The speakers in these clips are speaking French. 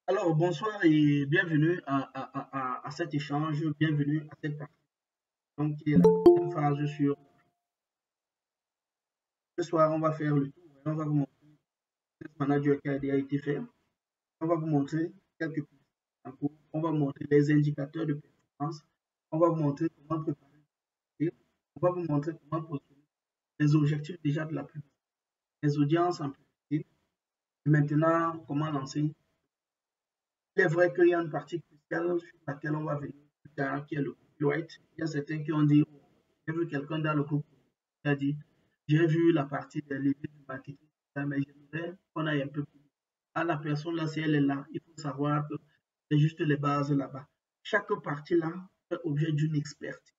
Alors, bonsoir et bienvenue à cet échange, bienvenue à cette partie. Donc, qui est la deuxième phase sur. Ce soir, on va faire le tour et on va vous montrer le manager qui a déjà été fait. On va vous montrer quelques petits en cours. On va vous montrer les indicateurs de performance. On va vous montrer comment préparer. On va vous montrer comment positionner les objectifs déjà de la publicité, les audiences en publicité. Et maintenant, comment lancer. Il est vrai qu'il y a une partie cruciale sur laquelle on va venir plus tard, qui est le copyright. Il y a certains qui ont dit, oh, j'ai vu quelqu'un dans le groupe qui a dit, j'ai vu la partie des leviers du marketing, mais j'aimerais qu'on aille un peu plus. À la personne là, si elle est là, il faut savoir que c'est juste les bases là-bas. Chaque partie là fait objet d'une expertise.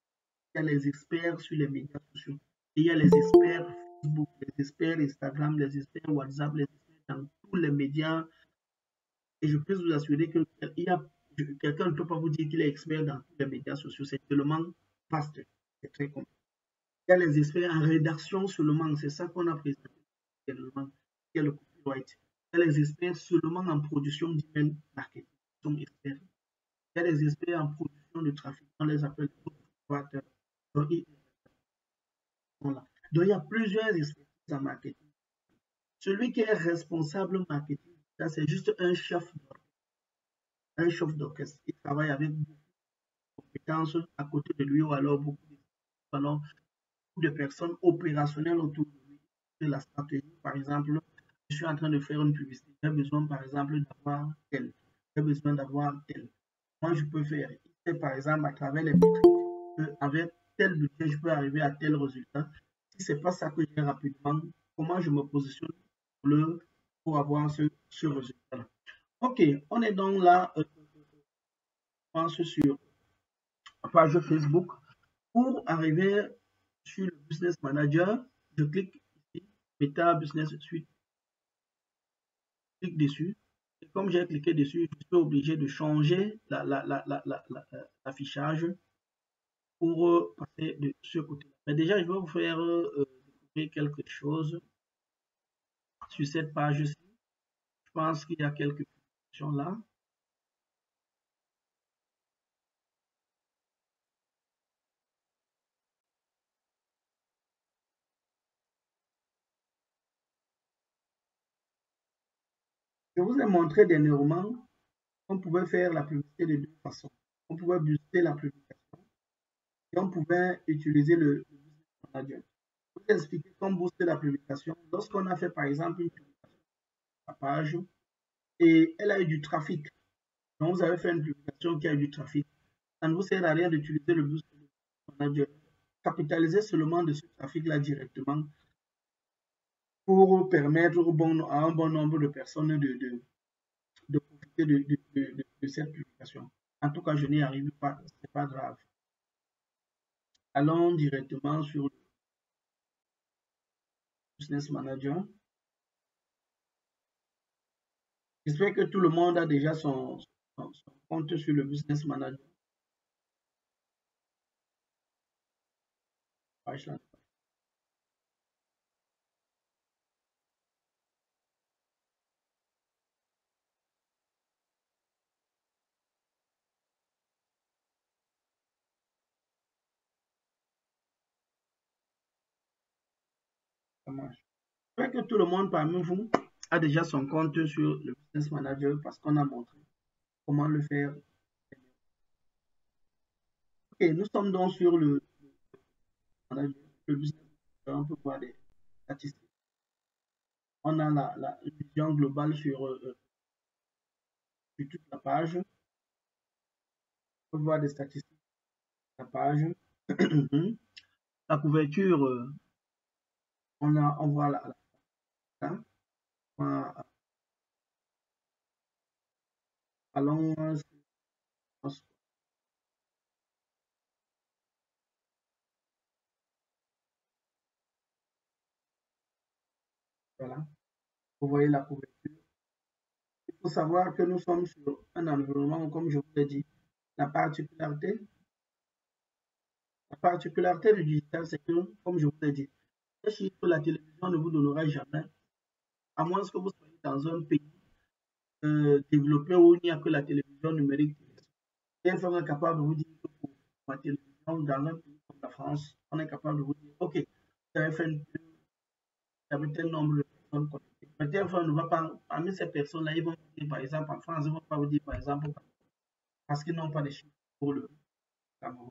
Il y a les experts sur les médias sociaux. Et il y a les experts Facebook, les experts Instagram, les experts WhatsApp, les experts dans tous les médias. Et je peux vous assurer que quelqu'un ne peut pas vous dire qu'il est expert dans tous les médias sociaux. C'est tellement vaste. C'est très compliqué. Il y a les experts en rédaction seulement. C'est ça qu'on a présenté également. Il y a le copyright. Il y a les experts seulement en production d'email marketing. Ils sont experts. Il y a les experts en production de trafic. On les appelle les donc, donc, il y a plusieurs expertises en marketing. Celui qui est responsable marketing, c'est juste un chef d'orchestre. Il travaille avec beaucoup de compétences à côté de lui ou alors de personnes opérationnelles autour de lui. De la stratégie, par exemple, je suis en train de faire une publicité. J'ai besoin, par exemple, d'avoir tel. J'ai besoin d'avoir tel. Moi, je peux faire, par exemple, à travers les métriques, avec tel budget, je peux arriver à tel résultat. Si ce n'est pas ça que j'ai rapidement, comment je me positionne pour avoir ce résultat-là. OK, on est donc là, je pense, sur la page Facebook. Pour arriver sur le Business Manager, je clique ici, Meta Business Suite, je clique dessus. Et comme j'ai cliqué dessus, je suis obligé de changer l'affichage pour passer de ce côté-là. Mais déjà, je vais vous faire découvrir quelque chose sur cette page-ci. Je pense qu'il y a quelques fonctions là. Je vous ai montré dernièrement qu'on pouvait faire la publicité de deux façons. On pouvait booster la publication et on pouvait utiliser le business manager. Je vous ai expliqué comment booster la publication. Lorsqu'on a fait par exemple une publication sur la page et elle a eu du trafic, donc vous avez fait une publication qui a eu du trafic, ça ne vous sert à rien d'utiliser le business manager. Capitaliser seulement de ce trafic-là directement pour permettre à un bon nombre de personnes de profiter de cette publication. En tout cas, je n'y arrive pas, ce n'est pas grave. Allons directement sur le Business Manager. J'espère que tout le monde a déjà son compte sur le Business Manager. Ça marche. J'espère que tout le monde parmi vous a déjà son compte sur le Business Manager parce qu'on a montré comment le faire. Ok, nous sommes donc sur le Business Manager. On peut voir des statistiques. On a la vision globale sur toute la page. On peut voir des statistiques sur la page. La couverture, on voit là. Allons, voilà. Vous voyez la couverture. Il faut savoir que nous sommes sur un environnement, comme je vous l'ai dit, la particularité du digital, c'est que, comme je vous l'ai dit, les chiffres, la télévision ne vous donnera jamais, à moins que vous soyez dans un pays développée où il n'y a que la télévision numérique. TF1 est capable de vous dire que pour ma télévision, dans un pays comme la France, on est capable de vous dire, OK, vous avez fait une pub, il y avait tel nombre de personnes connectées. Mais TF1 ne va pas, parmi ces personnes-là, ils vont vous dire, par exemple, en France, ils ne vont pas vous dire, par exemple, parce qu'ils n'ont pas de chiffres pour le Cameroun.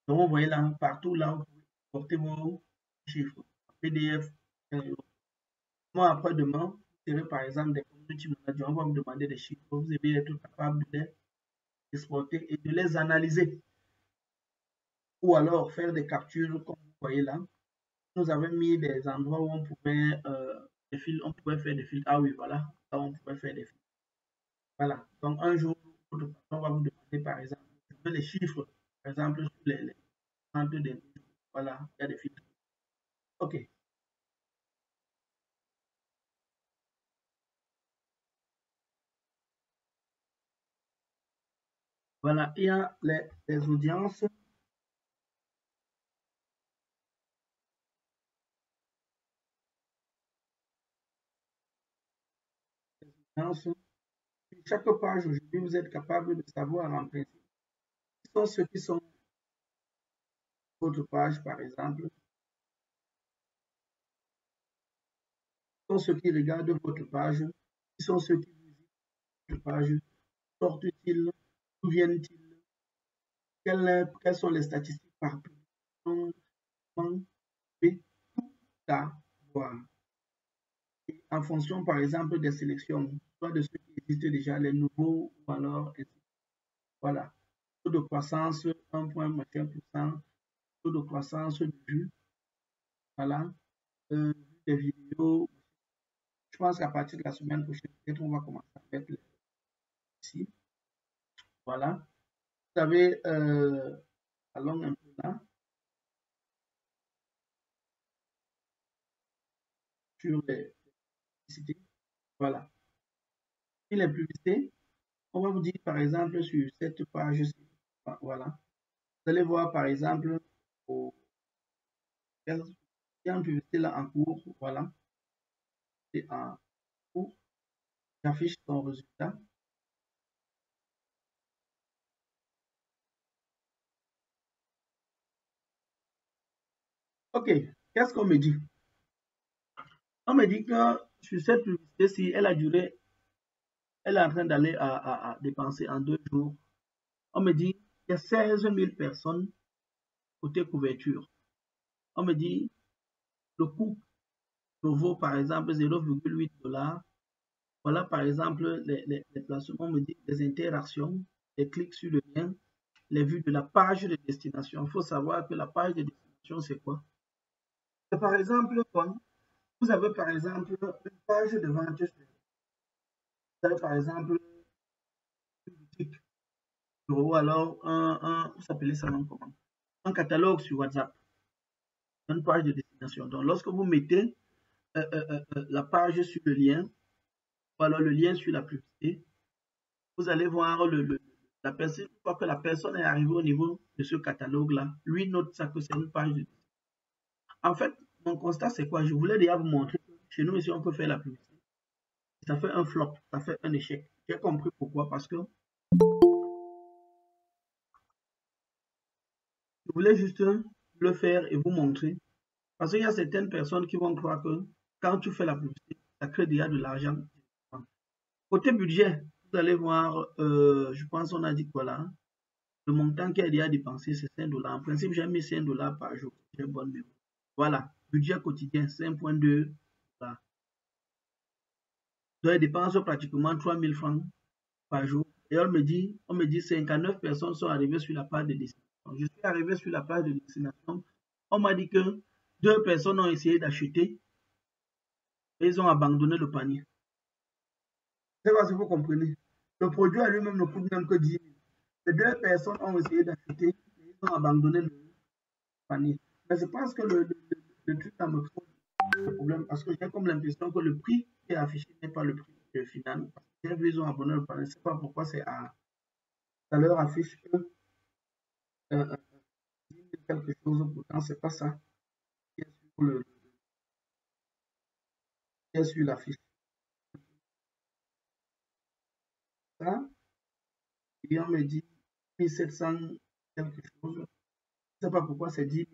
Donc, vous voyez là, partout là, vous pouvez porter vos chiffres, PDF. Moi, après-demain, vous serez par exemple des community managers, on va vous demander des chiffres, vous devez être capable de les exporter et de les analyser. Ou alors faire des captures, comme vous voyez là. Nous avons mis des endroits où on pouvait, on pouvait faire des filtres. Ah oui, voilà, là on pouvait faire des filtres. Voilà, donc un jour, on va vous demander par exemple, je veux les chiffres, par exemple, sur les des. Voilà, il y a des filtres. OK. Voilà, il y a les audiences. Sur chaque page, aujourd'hui, vous êtes capable de savoir en principe qui sont ceux qui sont votre page, par exemple, qui sont ceux qui regardent votre page, qui sont ceux qui visitent votre page, sortent-ils, d'où viennent-ils, quelles sont les statistiques par publication, et tout savoir. Et en fonction, par exemple, des sélections, soit de ceux qui existent déjà, les nouveaux, ou alors, voilà, taux de croissance, 1,machin%, taux de croissance de vue, voilà, des vidéos. Je pense qu'à partir de la semaine prochaine, peut-être on va commencer à mettre ici. Voilà. Vous avez, allons un peu là, sur les publicités. Voilà. Et les publicités, on va vous dire par exemple sur cette page-ci, voilà. Vous allez voir par exemple, il y a une publicité là en cours, voilà. C'est en cours, j'affiche son résultat. OK, qu'est-ce qu'on me dit? On me dit que sur cette publicité-ci, elle a duré, elle est en train d'aller à dépenser en 2 jours. On me dit qu'il y a 16 000 personnes côté couverture. On me dit le coût vaut par exemple 0,8 $. Voilà par exemple les placements, on me dit les interactions, les clics sur le lien, les vues de la page de destination. Il faut savoir que la page de destination, c'est quoi? C'est par exemple quoi? Vous avez par exemple une page de vente. Vous avez par exemple une boutique ou alors vous appelez ça comment? Un catalogue sur WhatsApp, une page de destination. Donc lorsque vous mettez la page sur le lien, ou alors le lien sur la publicité, vous allez voir la personne, une fois que la personne est arrivée au niveau de ce catalogue-là, lui note ça que c'est une page de. En fait, mon constat, c'est quoi? Je voulais déjà vous montrer que chez nous, ici, on peut faire la publicité. Ça fait un flop, ça fait un échec. J'ai compris pourquoi, parce que je voulais juste le faire et vous montrer. Parce qu'il y a certaines personnes qui vont croire que quand tu fais la publicité, ça crée déjà de l'argent. Côté budget, vous allez voir, je pense qu'on a dit quoi là? Le montant qui a déjà dépensé, c'est 5 $. En principe, j'ai mis 5 $ par jour. J'ai bonne mémoire. Voilà, budget quotidien, 5,2 $. Donc, elle dépense pratiquement 3 000 francs par jour. Et on me dit 59 personnes sont arrivées sur la page de destination. Je suis arrivé sur la page de destination. On m'a dit que 2 personnes ont essayé d'acheter et ils ont abandonné le panier. Je ne sais pas si vous comprenez. Le produit à lui-même ne coûte même que 10 000. Les 2 personnes ont essayé d'acheter et ils ont abandonné le panier. Mais je pense que le truc ça me pose le problème parce que j'ai comme l'impression que le prix qui est affiché n'est pas le prix final. J'ai vu ils ont abandonné le panier. Je ne sais pas pourquoi ça leur affiche que 10 000 quelque chose, pourtant c'est pas ça qui est sur l'affiche. ça, et on me dit 1700 quelque chose. Je ne sais pas pourquoi c'est 10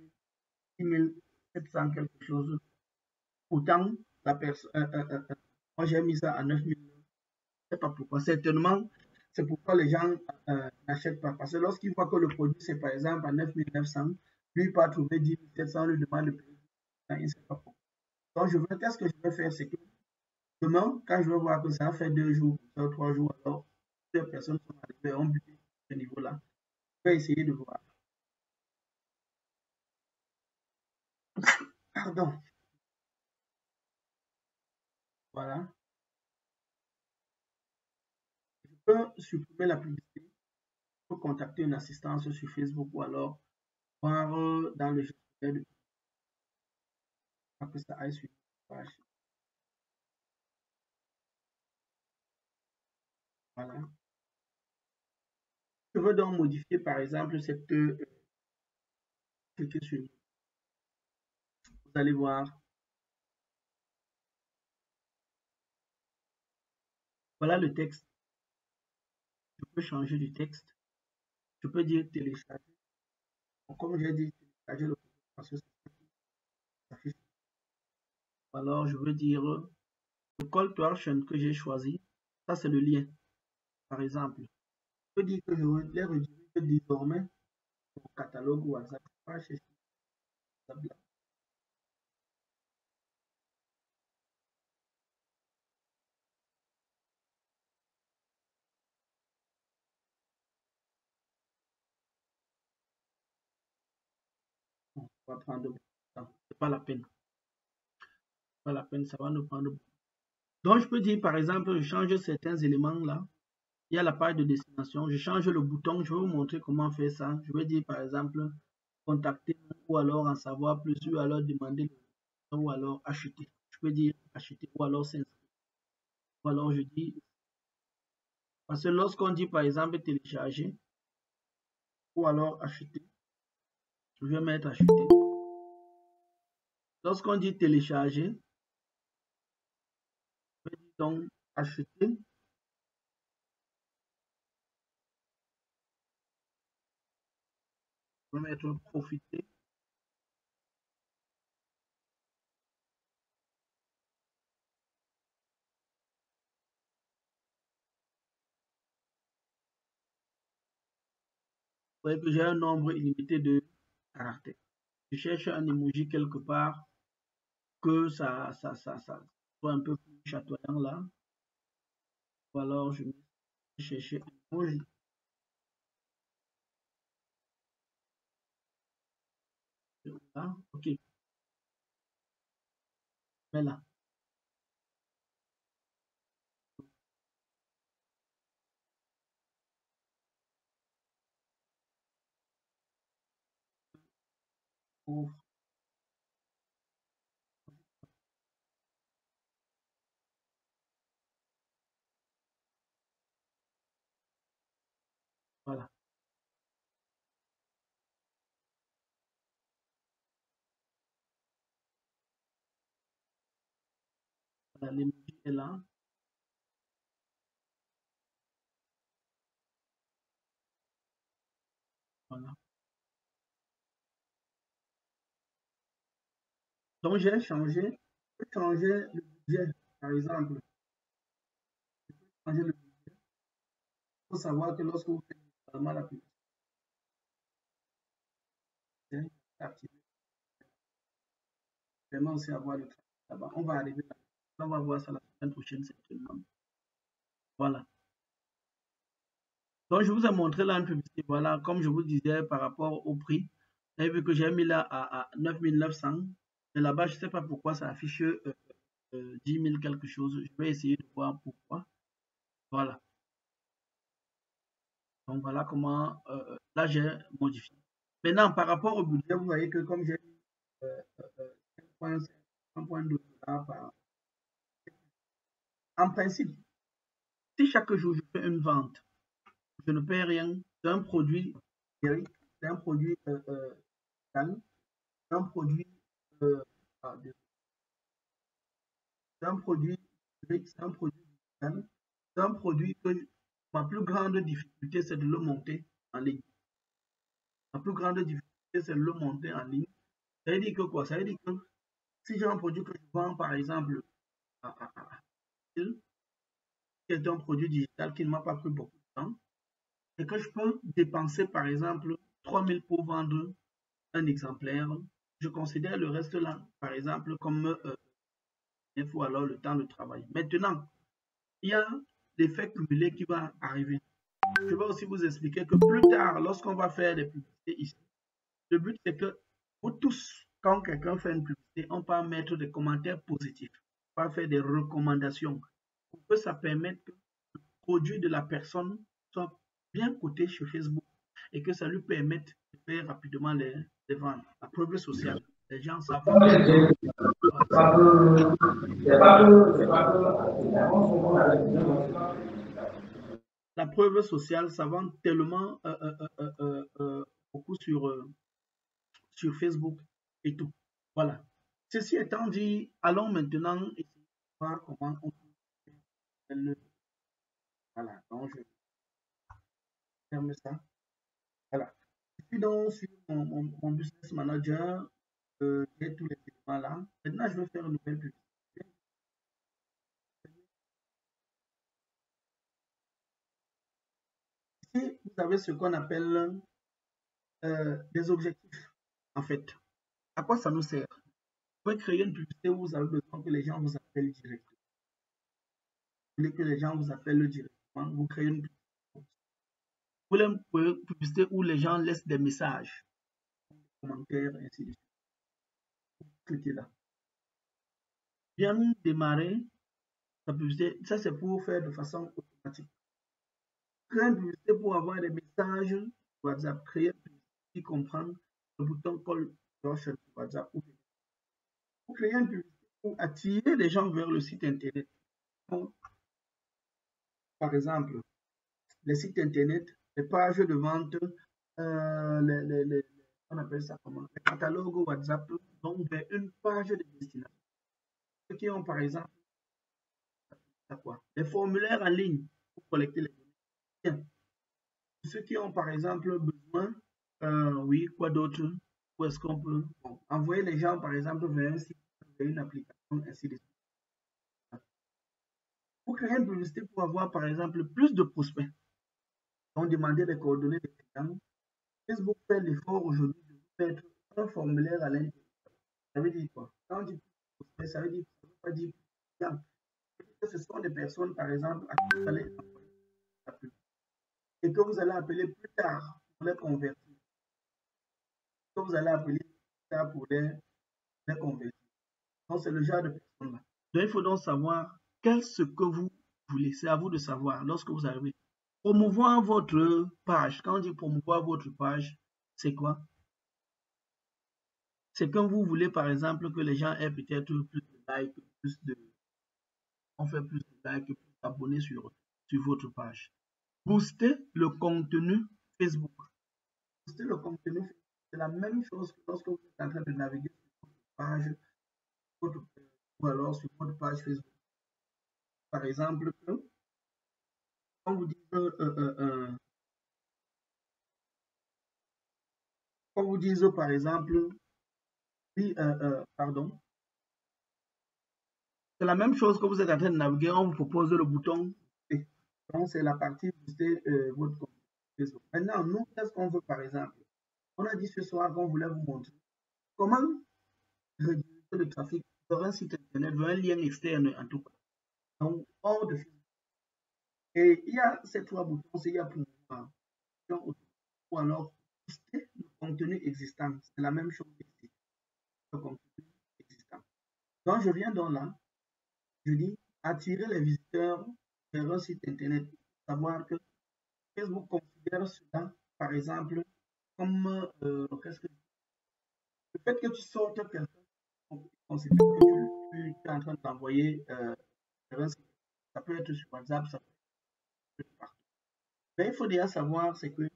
700 quelque chose. Pourtant, la personne, moi j'ai mis ça à 9000. Je ne sais pas pourquoi. Certainement, c'est pourquoi les gens n'achètent pas. Parce que lorsqu'il voit que le produit, c'est par exemple à 9900, lui, il peut trouver 10 700, lui demande de payer. Il ne sait pas pourquoi. Donc, qu'est-ce que je vais faire, c'est que demain, quand je vais voir que ça fait 2 jours, 3 jours, alors, plusieurs personnes sont arrivées, ont buté ce niveau-là. Je vais essayer de voir. Pardon. Voilà. Je peux supprimer la publicité. Je peux contacter une assistance sur Facebook ou alors voir dans le gestionnaire de que ça aille sur la page. Voilà. Je veux donc modifier par exemple cette cliquez sur. Vous allez voir. Voilà le texte. Je peux changer du texte. Je peux dire télécharger. Donc, comme j'ai dit, télécharger le parce que ça s'affiche. Alors, je veux dire le call to action que j'ai choisi. Ça, c'est le lien. Par exemple, je peux dire que je les redirige désormais au catalogue WhatsApp. Pas chercher WhatsApp là. Bon, ça va prendre beaucoup de temps. C'est pas la peine. Pas la peine, ça va nous prendre beaucoup. Donc, je peux dire, par exemple, je change certains éléments là. Il y a la page de destination. Je change le bouton. Je vais vous montrer comment faire ça. Je vais dire, par exemple, contacter ou alors en savoir plus ou alors demander ou alors acheter. Je peux dire acheter ou alors s'inscrire. Ou alors je dis, parce que lorsqu'on dit par exemple télécharger ou alors acheter, je vais mettre acheter. Lorsqu'on dit télécharger, je vais dire donc acheter. Je vais mettre profiter. Vous voyez que j'ai un nombre illimité de caractères. Je cherche un emoji quelque part que ça soit un peu plus chatoyant là. Ou alors je vais chercher un emoji. Là, ok. Mais là. Ouvre. Voilà. Voilà, l'emoji est là. Voilà. Donc j'ai changé. Je peux changer le budget, par exemple. Changer le budget. Il faut savoir que lorsque vous faites la publicité, activer. Vraiment aussi avoir le travail là-bas. On va arriver là. On va voir ça la semaine prochaine, certainement. Voilà. Donc, je vous ai montré là une publicité. Voilà, comme je vous disais par rapport au prix. Vous avez vu que j'ai mis là à 9900. Et là-bas, je ne sais pas pourquoi ça affiche 10 000 quelque chose. Je vais essayer de voir pourquoi. Voilà. Donc, voilà comment là j'ai modifié. Maintenant, par rapport au budget, vous voyez que comme j'ai mis 1,2 $ par. En principe, si chaque jour je fais une vente, je ne paie rien. C'est un produit numérique, c'est un produit c'est un produit euh, c'est un produit numérique, c'est un produit digital, c'est un produit que ma plus grande difficulté, c'est de le monter en ligne. Ma plus grande difficulté, c'est de le monter en ligne. Ça veut dire que quoi? Ça veut dire que si j'ai un produit que je vends, par exemple, à qui est un produit digital qui ne m'a pas pris beaucoup de temps, et que je peux dépenser, par exemple, 3 000 pour vendre un exemplaire, je considère le reste là, par exemple, comme ou alors le temps de travail. Maintenant, il y a l'effet cumulé qui va arriver. Je vais aussi vous expliquer que plus tard, lorsqu'on va faire des publicités ici, le but c'est que vous tous, quand quelqu'un fait une publicité, on peut mettre des commentaires positifs, on va faire des recommandations pour que ça permette que le produit de la personne soit bien coté sur Facebook et que ça lui permette de faire rapidement les ventes. La preuve sociale, les gens savent. La preuve sociale, ça vend tellement beaucoup sur Facebook et tout. Voilà. Ceci étant dit, allons maintenant essayer de voir comment on peut faire le. Voilà. Donc, je ferme ça. Voilà. Je suis donc sur mon business manager. J'ai tous les éléments là. Maintenant, je vais faire une nouvelle publicité. Ici, vous avez ce qu'on appelle des objectifs, en fait. À quoi ça nous sert? Vous pouvez créer une publicité où vous avez besoin que les gens vous appellent directement. Vous voulez que les gens vous appellent directement, vous créez une publicité. Vous voulez une publicité où les gens laissent des messages, des commentaires, ainsi de suite. Vous cliquez là. Bien démarrer la publicité, ça c'est pour faire de façon automatique. Créer une publicité pour avoir des messages WhatsApp, créer une publicité qui comprend le bouton call to action WhatsApp. Vous créez une publicité pour attirer les gens vers le site internet. Par exemple, les sites internet, les pages de vente, on appelle ça comment? Les catalogues WhatsApp, donc vers une page de destination. Ceux qui ont par exemple quoi? Les formulaires en ligne pour collecter les données. Ceux qui ont par exemple besoin, oui, quoi d'autre? Où est-ce qu'on peut envoyer les gens par exemple vers un site, vers une application, ainsi de suite. Pour créer une publicité pour avoir par exemple plus de prospects, on demandait les coordonnées des clients. Facebook fait l'effort aujourd'hui de vous mettre un formulaire à l'intérieur. Ça veut dire quoi? Quand on dit prospect, ça veut dire ça veut pas dire client. Que ce sont des personnes, par exemple, à qui vous allez envoyer la pub et que vous allez appeler plus tard pour les convertir. Que vous allez appeler plus tard pour les convertir. Donc, c'est le genre de personnes-là. Donc, il faut donc savoir ce que vous voulez. C'est à vous de savoir lorsque vous arrivez. Promouvoir votre page. Quand on dit promouvoir votre page, c'est quoi? C'est quand vous voulez, par exemple, que les gens aient peut-être plus de likes, on fait plus de likes, plus d'abonnés sur votre page. Booster le contenu Facebook. Booster le contenu Facebook, c'est la même chose que lorsque vous êtes en train de naviguer sur votre page, ou alors sur votre page Facebook. Par exemple, on vous dit par exemple, oui, pardon, c'est la même chose que vous êtes en train de naviguer, on vous propose le bouton. Donc, c'est la partie booster votre compte Facebook. Maintenant, nous, qu'est-ce qu'on veut par exemple? On a dit ce soir qu'on voulait vous montrer comment rediriger le trafic vers un site internet, vers un lien externe en tout cas. Donc, hors de Facebook. Et il y a ces trois boutons, il y a promouvoir ou alors booster le contenu existant. C'est la même chose ici. Le contenu existant. Donc, je viens donc là, je dis attirer les visiteurs vers un site internet. Savoir que Facebook considère cela, par exemple, comme qu'est-ce que le fait que tu sortes quelqu'un, on considère que tu es en train d'envoyer vers un site. Ça peut être sur WhatsApp, ça peut être partout. Mais il faut déjà savoir, c'est que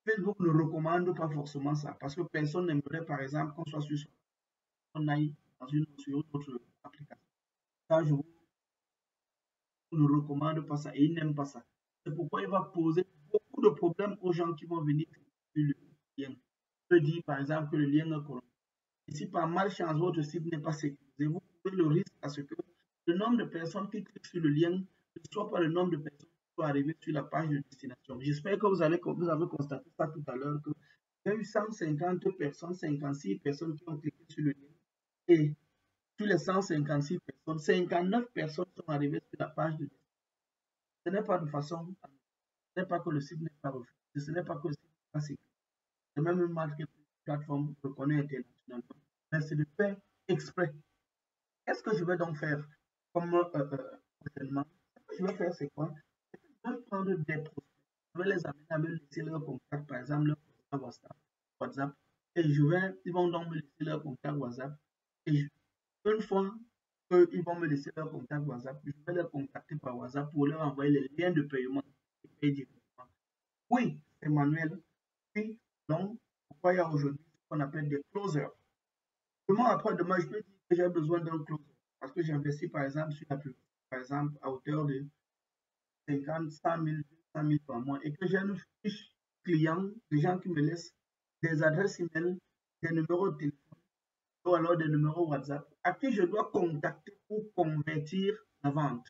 Facebook ne recommande pas forcément ça, parce que personne n'aimerait, par exemple, qu'on soit sur on aille sur une autre application. Ça, je ne recommande pas ça et ils n'aiment pas ça. C'est pourquoi il va poser beaucoup de problèmes aux gens qui vont venir sur le lien. Je dis par exemple que le lien est corrompu. Et si par malchance votre site n'est pas sécurisé, vous courez le risque à ce que le nombre de personnes qui cliquent sur le lien ne soit pas le nombre de personnes qui sont arrivées sur la page de destination. J'espère que vous avez constaté ça tout à l'heure, qu'il y a eu 150 personnes, 56 personnes qui ont cliqué sur le lien. Et sur les 156 personnes, 59 personnes sont arrivées sur la page de destination. Ce n'est pas de façon, ce n'est pas que le site n'est pas refusé, ce n'est pas que le site n'est pas sécurisé. C'est même une marque que la plateforme reconnaît internationalement. Mais c'est de faire exprès. Qu'est-ce que je vais donc faire comme prochainement? Ce que je vais faire, c'est quoi? Je vais prendre des prospects. Je vais les amener à me laisser leur contact, par exemple, leur WhatsApp. Et ils vont donc me laisser leur contact WhatsApp. Et une fois qu'ils vont me laisser leur contact WhatsApp, je vais les contacter par WhatsApp pour leur envoyer les liens de paiement. Oui, c'est manuel. Oui, donc, pourquoi il y a aujourd'hui ce qu'on appelle des closers? Demain, après-demain, je peux dire que j'ai besoin d'un closer parce que j'investis, par exemple, sur la publicité, par exemple, à hauteur de 50, 100 000, 200 000 par mois et que j'ai une fiche client, des gens qui me laissent des adresses email, des numéros de téléphone ou alors des numéros WhatsApp à qui je dois contacter pour convertir la vente.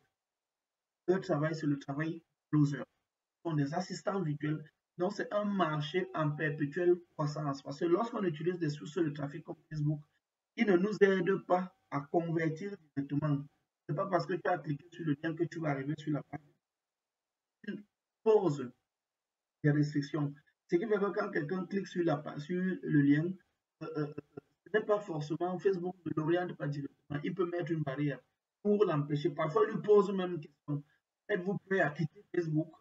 Leur travail, c'est le travail closer. Ce sont des assistants virtuels. Donc, c'est un marché en perpétuelle croissance. Parce que lorsqu'on utilise des sources de trafic comme Facebook, ils ne nous aident pas à convertir directement. Ce n'est pas parce que tu as cliqué sur le lien que tu vas arriver sur la page. Ils posent des restrictions. Ce qui fait que quand quelqu'un clique sur le lien, ce n'est pas forcément Facebook ne l'oriente pas directement. Il peut mettre une barrière pour l'empêcher. Parfois, il lui pose même une question. Êtes-vous prêt à quitter Facebook?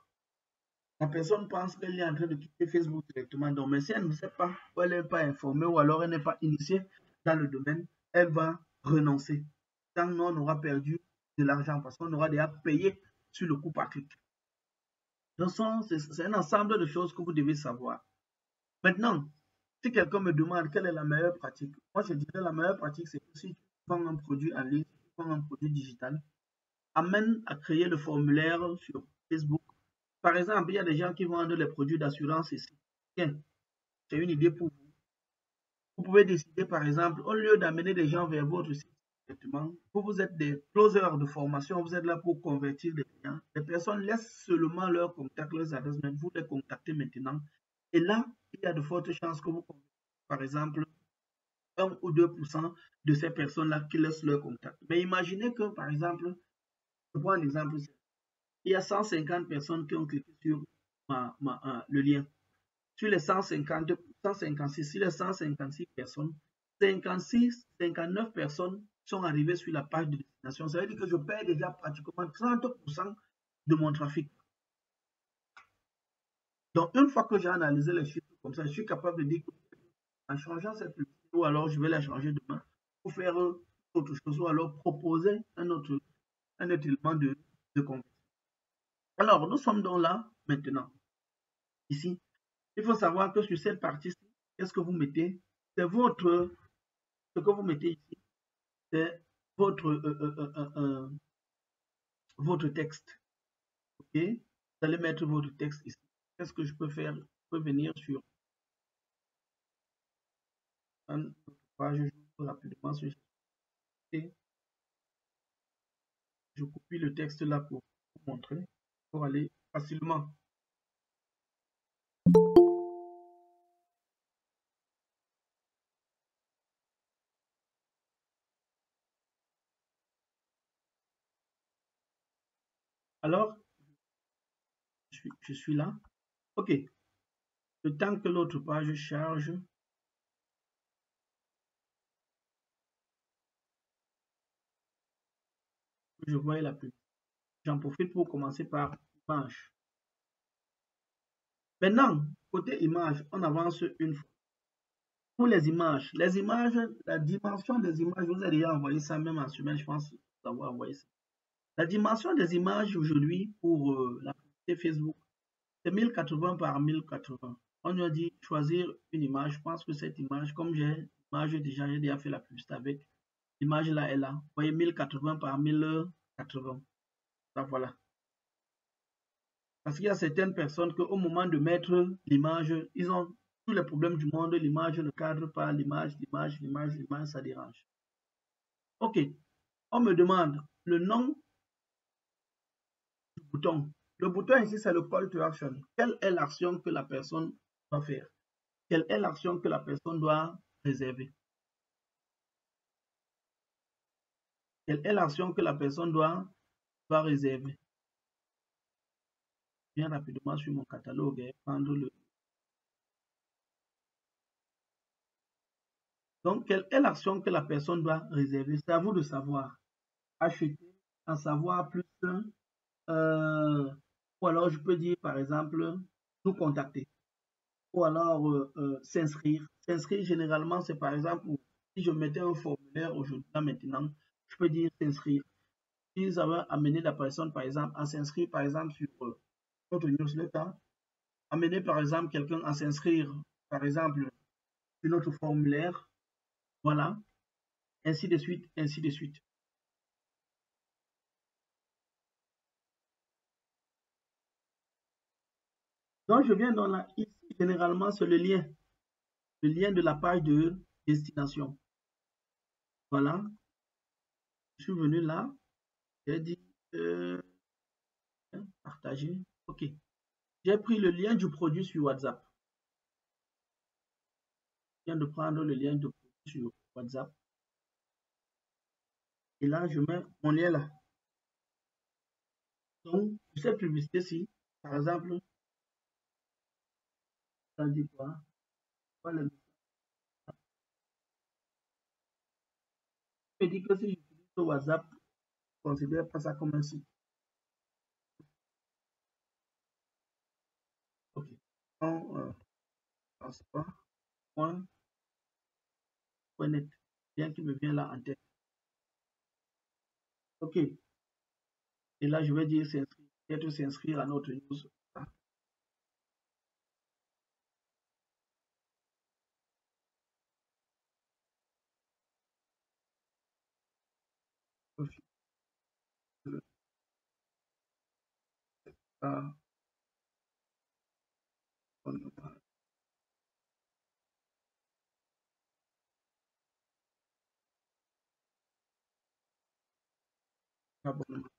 La personne pense qu'elle est en train de quitter Facebook directement. Donc, mais si elle ne sait pas, ou elle n'est pas informée, ou alors elle n'est pas initiée dans le domaine, elle va renoncer. Tant nous, on aura perdu de l'argent parce qu'on aura déjà payé sur le coup par clic. Donc, c'est un ensemble de choses que vous devez savoir. Maintenant, si quelqu'un me demande quelle est la meilleure pratique, moi je dirais la meilleure pratique, c'est que si tu vends un produit en ligne, si tu vends un produit digital, amène à créer le formulaire sur Facebook. Par exemple, il y a des gens qui vendent les produits d'assurance ici. Tiens, j'ai une idée pour vous. Vous pouvez décider, par exemple, au lieu d'amener des gens vers votre site directement, vous êtes des closers de formation, vous êtes là pour convertir les clients. Les personnes laissent seulement leurs contacts, leurs adresses, mais vous les contactez maintenant. Et là, il y a de fortes chances que vous convertissez, par exemple, 1 ou 2% de ces personnes-là qui laissent leur contact. Mais imaginez que, par exemple, je prends un exemple, il y a 150 personnes qui ont cliqué sur le lien. Sur les 156, sur les 156 personnes, 56, 59 personnes sont arrivées sur la page de destination. Ça veut dire que je perds déjà pratiquement 30% de mon trafic. Donc, une fois que j'ai analysé les chiffres comme ça, je suis capable de dire qu'en changeant cette publicité, ou alors je vais la changer demain pour faire autre chose, ou alors proposer un autre élément de conversion. Alors, nous sommes donc là maintenant. Ici, il faut savoir que sur cette partie-ci, qu'est-ce que vous mettez? C'est ce que vous mettez ici, c'est votre texte. Ok? Vous allez mettre votre texte ici. Qu'est-ce que je peux faire? Je peux venir sur une page, je rapidement sur et je copie le texte là pour vous montrer, pour aller facilement. Alors, je suis là. OK. Le temps que l'autre page charge, je vois la pub. J'en profite pour commencer par image. Maintenant, côté image, on avance une fois. Pour les images, la dimension des images, vous avez déjà envoyé ça même en semaine, je pense avoir envoyé ça. La dimension des images aujourd'hui pour la publicité Facebook, c'est 1080 par 1080. On nous a dit choisir une image. Je pense que cette image, comme j'ai déjà fait la publicité avec, l'image là est là. Vous voyez 1080 par 1080. Ça, voilà. Parce qu'il y a certaines personnes qu'au moment de mettre l'image, ils ont tous les problèmes du monde, l'image ne cadre pas, l'image, ça dérange. Ok, on me demande le nom du bouton. Le bouton ici, c'est le call to action. Quelle est l'action que la personne doit faire? Quelle est l'action que la personne doit réserver? Quelle est l'action que la personne doit réserver? Bien rapidement sur mon catalogue et prendre le. Donc, quelle est l'action que la personne doit réserver? C'est à vous de savoir. Acheter, en savoir plus. Ou alors, je peux dire, par exemple, nous contacter. Ou alors, s'inscrire. S'inscrire, généralement, c'est par exemple, si je mettais un formulaire aujourd'hui, maintenant, je peux dire s'inscrire. Si ça va amener la personne, par exemple, à s'inscrire, par exemple, sur notre newsletter, amener, par exemple, quelqu'un à s'inscrire, par exemple, sur notre formulaire, voilà, ainsi de suite, ainsi de suite. Donc, je viens dans la, ici, généralement, c'est le lien de la page de destination. Voilà, je suis venu là, j'ai dit partager, ok. J'ai pris le lien du produit sur WhatsApp. Je viens de prendre le lien du produit sur WhatsApp. Et là, je mets mon lien là. Donc, cette publicité-ci, par exemple, ça dit quoi? Voilà. Je dis que si j'utilise le WhatsApp, je ne considère pas ça comme un site. Ok. On transport.net. Bien qui me vient là en tête. Ok. Et là, je vais dire s'inscrire. Peut-être s'inscrire à notre news. Abonnement.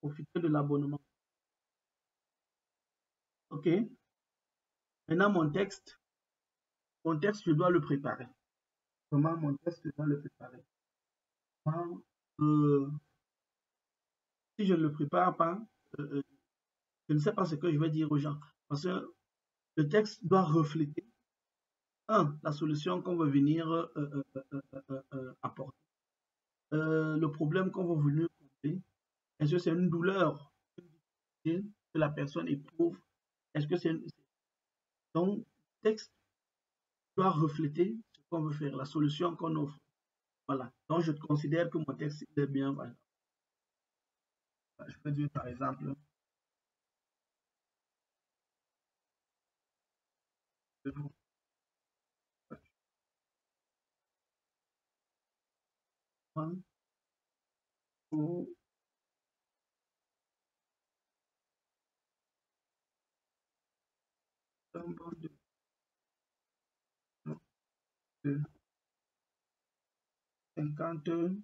Profiter de l'abonnement. Ok. Maintenant, mon texte, je dois le préparer. Comment mon texte, je dois le préparer? Euh, si je ne le prépare pas, je ne sais pas ce que je vais dire aux gens. Parce que le texte doit refléter, la solution qu'on veut venir apporter. Le problème qu'on veut venir combler. Est-ce que c'est une douleur que la personne éprouve? Est-ce que c'est donc, le texte doit refléter ce qu'on veut faire, la solution qu'on offre. Voilà. Donc, je considère que mon texte est bien. Voilà. Je peux dire, par exemple, pour un bon de 50 ans.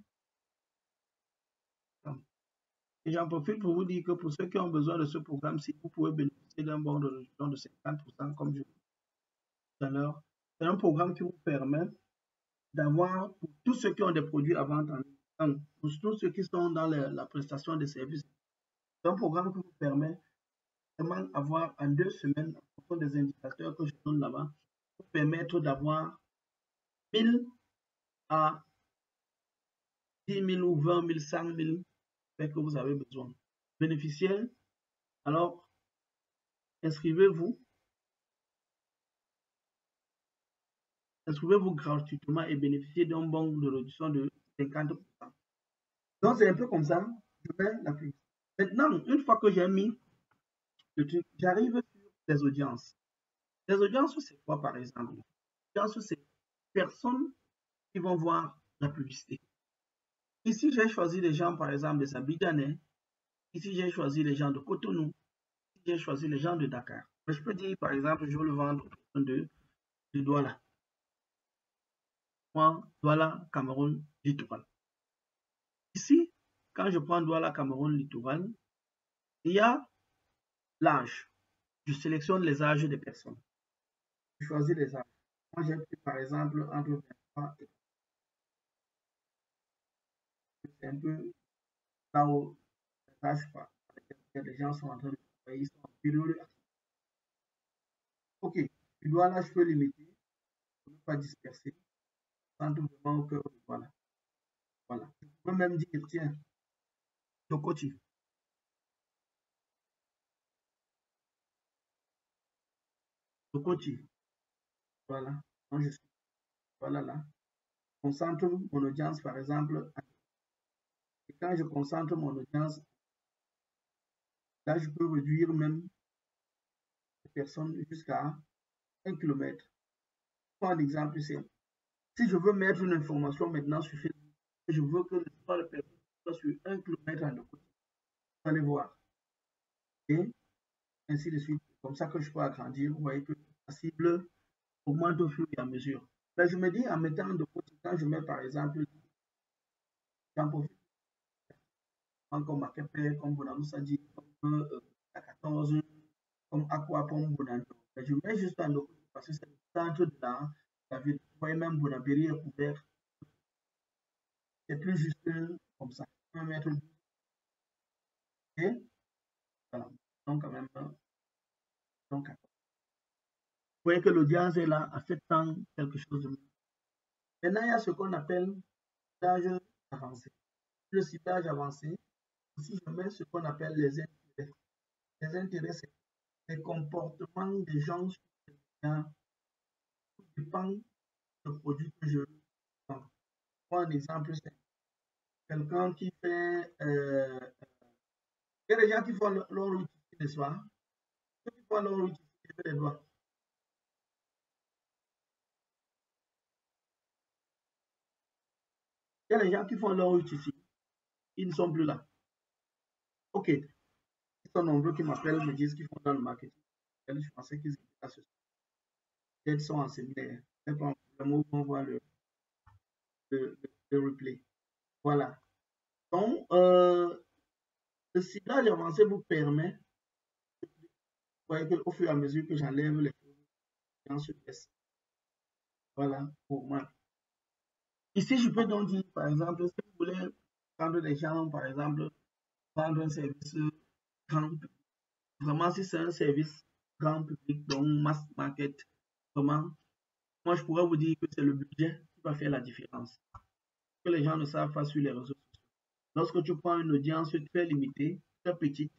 Et j'en profite pour vous dire que pour ceux qui ont besoin de ce programme-ci, vous pouvez bénéficier d'un bon de réduction de 50%, comme je vous disais tout à l'heure. C'est un programme qui vous permet d'avoir, pour tous ceux qui ont des produits à vente en ligne, pour tous ceux qui sont dans la prestation de services, c'est un programme qui vous permet vraiment d'avoir en 2 semaines, en fonction des indicateurs que je donne là-bas, vous permettre d'avoir 1000 à 10 000 ou 20 000, 100 000 que vous avez besoin. Bénéficiaires, alors inscrivez-vous. Inscrivez-vous gratuitement et bénéficiez d'un bon de réduction de 50%. Donc, c'est un peu comme ça. Je mets la pub. Maintenant, une fois que j'ai mis le truc, j'arrive sur les audiences. Les audiences, c'est quoi, par exemple? Les audiences, c'est personnes qui vont voir la publicité. Ici, j'ai choisi les gens, par exemple, des Abidjanais. Ici, j'ai choisi les gens de Cotonou. Ici, j'ai choisi les gens de Dakar. Mais je peux dire, par exemple, je veux le vendre aux personnes de Douala. Moi, Douala, Cameroun, littoral. Ici, quand je prends Douala, Cameroun, littoral, il y a l'âge. Je sélectionne les âges des personnes. Je choisis les âges. Moi, j'ai pris, par exemple, entre 23 et c'est un peu là où les gens sont en train de travailler, ils sont en période. Ok, tu dois là, je peux limiter pour ne pas disperser, sans tout vraiment au cœur. Voilà. Voilà. Je peux même dire, tiens, Tokoti. Tokoti. Voilà. Moi, je suis. Voilà là. Concentre mon audience, par exemple. Et quand je concentre mon audience, là, je peux réduire même les personnes jusqu'à 1 km. Pour un exemple simple. Si je veux mettre une information maintenant sur Facebook, je veux que les personnes soient sur 1 km en Tokoti. Vous allez voir. Et ainsi de suite. Comme ça que je peux agrandir. Vous voyez que la cible augmente au fur et à mesure. Mais je me dis, en mettant de côté, quand je mets par exemple, j'en profite comme Makepe, comme Bonamoussa dit, comme A14, comme Aqua, comme Bonando. Mais je mets juste en côté parce que c'est le centre de la ville. Vous voyez même Bonabéry est couvert. C'est plus juste comme ça. Je peux mettre et voilà. Donc, quand même, donc, vous voyez que l'audience est là à 700 quelque chose de mieux. Maintenant, il y a ce qu'on appelle le ciblage avancé. Le ciblage avancé, ici, je mets ce qu'on appelle les intérêts. Les intérêts, c'est les comportements des gens sur les médias. Tout dépend du produit que je vends. Pour un exemple, c'est quelqu'un qui fait. Il y a des gens qui font leur outil, n'est-ce pas? Ceux qui font leur outil, les doigts. Il y a des gens qui font leur outil ici. Ils ne sont plus là. Ok. Ils sont nombreux qui m'appellent, me disent qu'ils font dans le marketing. Je pensais qu'ils étaient là ce soir. Ils sont en séminaire. C'est pas un mot qu'on voit le replay. Voilà. Donc, le ciblage avancé vous permet, vous voyez qu'au fur et à mesure que j'enlève les gens se baissent. Voilà, pour moi. Ici, je peux donc dire, par exemple, si vous voulez prendre des gens, par exemple, vendre un service grand public. Vraiment, si c'est un service grand public, donc mass market, vraiment, moi, je pourrais vous dire que c'est le budget qui va faire la différence. Que les gens ne savent pas sur les réseaux sociaux. Lorsque tu prends une audience très limitée, très petite,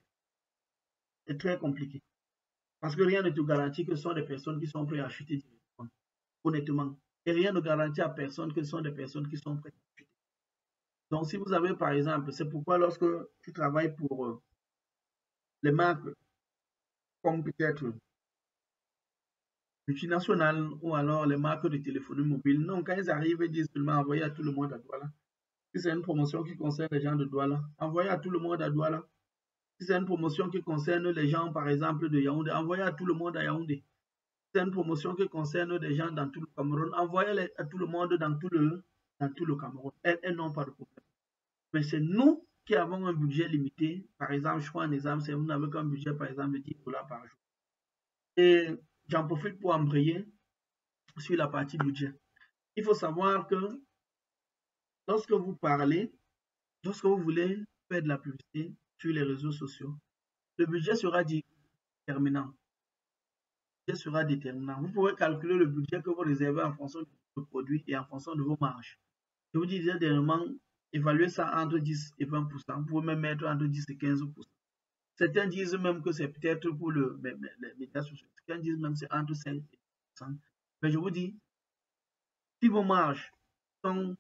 c'est très compliqué. Parce que rien ne te garantit que ce sont des personnes qui sont prêtes à acheter directement, honnêtement. Et rien ne garantit à personne que ce sont des personnes qui sont prêtes à acheter. Donc, si vous avez, par exemple, c'est pourquoi lorsque tu travailles pour les marques comme peut-être multinationales ou alors les marques de téléphonie mobile, non, quand ils arrivent, ils disent seulement envoyer à tout le monde à Douala. Si c'est une promotion qui concerne les gens de Douala, envoyez à tout le monde à Douala. Si c'est une promotion qui concerne les gens, par exemple, de Yaoundé, envoyez à tout le monde à Yaoundé. Si c'est une promotion qui concerne des gens dans tout le Cameroun, envoyez à tout le monde dans tout le Cameroun. Elles n'ont pas de problème. Mais c'est nous qui avons un budget limité. Par exemple, je prends un exemple, c'est vous n'avez qu'un budget, par exemple, de 10 $ par jour. Et j'en profite pour embrayer sur la partie budget. Il faut savoir que lorsque vous parlez, lorsque vous voulez faire de la publicité sur les réseaux sociaux, le budget sera déterminant. Sera déterminant. Vous pouvez calculer le budget que vous réservez en fonction du produit et en fonction de vos marges. Je vous disais dernièrement, évaluer ça entre 10 et 20%. Vous pouvez même mettre entre 10 et 15%. Certains disent même que c'est peut-être pour les médias sociaux. Certains disent même que c'est entre 5 et 10%. Mais je vous dis, si vos marges sont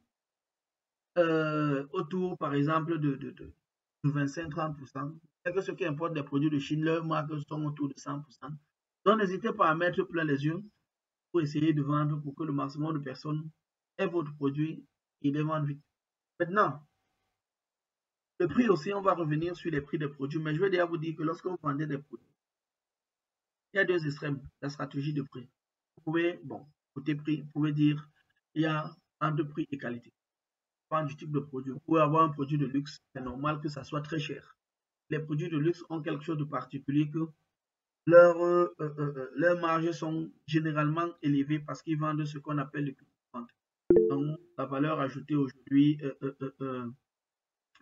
autour, par exemple, de 25-30%, c'est que ce qui importe des produits de Chine, leurs marques sont autour de 100%. Donc, n'hésitez pas à mettre plein les yeux pour essayer de vendre pour que le maximum de personnes aient votre produit et les vendre vite. Maintenant, le prix aussi, on va revenir sur les prix des produits, mais je vais déjà vous dire que lorsque vous vendez des produits, il y a deux extrêmes, la stratégie de prix. Vous pouvez, bon, côté prix, vous pouvez dire, il y a entre prix et qualité. Du type de produit. Vous pouvez avoir un produit de luxe, c'est normal que ça soit très cher. Les produits de luxe ont quelque chose de particulier que leurs marges sont généralement élevées parce qu'ils vendent ce qu'on appelle le prix de vente. Donc, la valeur ajoutée aujourd'hui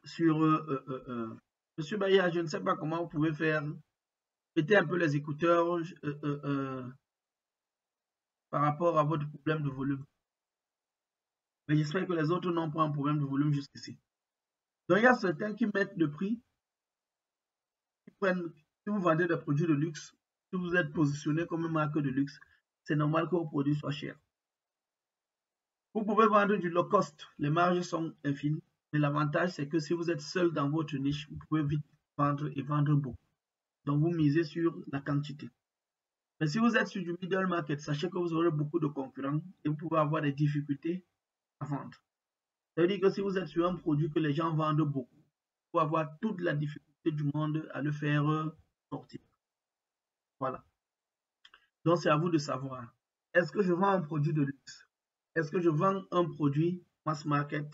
sur... Monsieur Baya, je ne sais pas comment vous pouvez faire. Mettez un peu les écouteurs par rapport à votre problème de volume. Mais j'espère que les autres n'ont pas un problème de volume jusqu'ici. Donc, il y a certains qui mettent le prix, qui prennent, si vous vendez des produits de luxe, si vous êtes positionné comme une marque de luxe, c'est normal que vos produits soient chers. Vous pouvez vendre du low cost, les marges sont infimes, mais l'avantage c'est que si vous êtes seul dans votre niche, vous pouvez vite vendre et vendre beaucoup. Donc, vous misez sur la quantité. Mais si vous êtes sur du middle market, sachez que vous aurez beaucoup de concurrents et vous pouvez avoir des difficultés à vendre. Ça veut dire que si vous êtes sur un produit que les gens vendent beaucoup, vous pouvez avoir toute la difficulté du monde à le faire sortir. Voilà. Donc, c'est à vous de savoir. Est-ce que je vends un produit de luxe? Est-ce que je vends un produit mass market?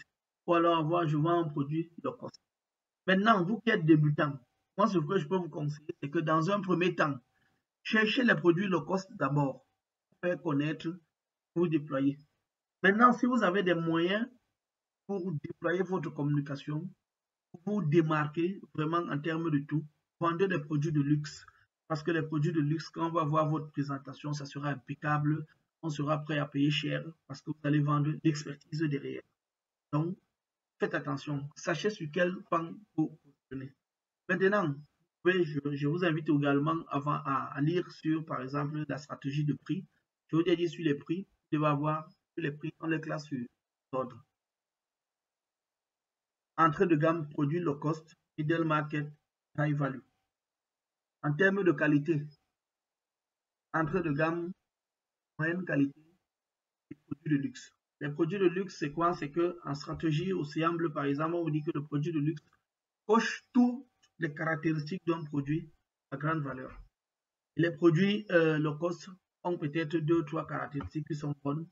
Ou alors je vends un produit low cost? Maintenant, vous qui êtes débutant, moi, ce que je peux vous conseiller, c'est que dans un premier temps, cherchez les produits low cost d'abord, pour faire connaître, pour déployer. Maintenant, si vous avez des moyens pour déployer votre communication, pour vous démarquer vraiment en termes de tout, vendez des produits de luxe. Parce que les produits de luxe, quand on va voir votre présentation, ça sera impeccable. On sera prêt à payer cher parce que vous allez vendre l'expertise derrière. Donc, faites attention. Sachez sur quel pan vous positionnez. Maintenant, je vous invite également à lire sur, par exemple, la stratégie de prix. Je vous ai dit sur les prix, vous devez avoir les prix, on les classe sur ordre. Entrée de gamme, produit low cost, middle market, high value. En termes de qualité, entrée de gamme, moyenne qualité et produits de luxe. Les produits de luxe, c'est quoi? C'est qu'en stratégie Océamble, par exemple, on vous dit que le produit de luxe coche toutes les caractéristiques d'un produit à grande valeur. Et les produits low cost ont peut-être 2 ou 3 caractéristiques qui sont bonnes,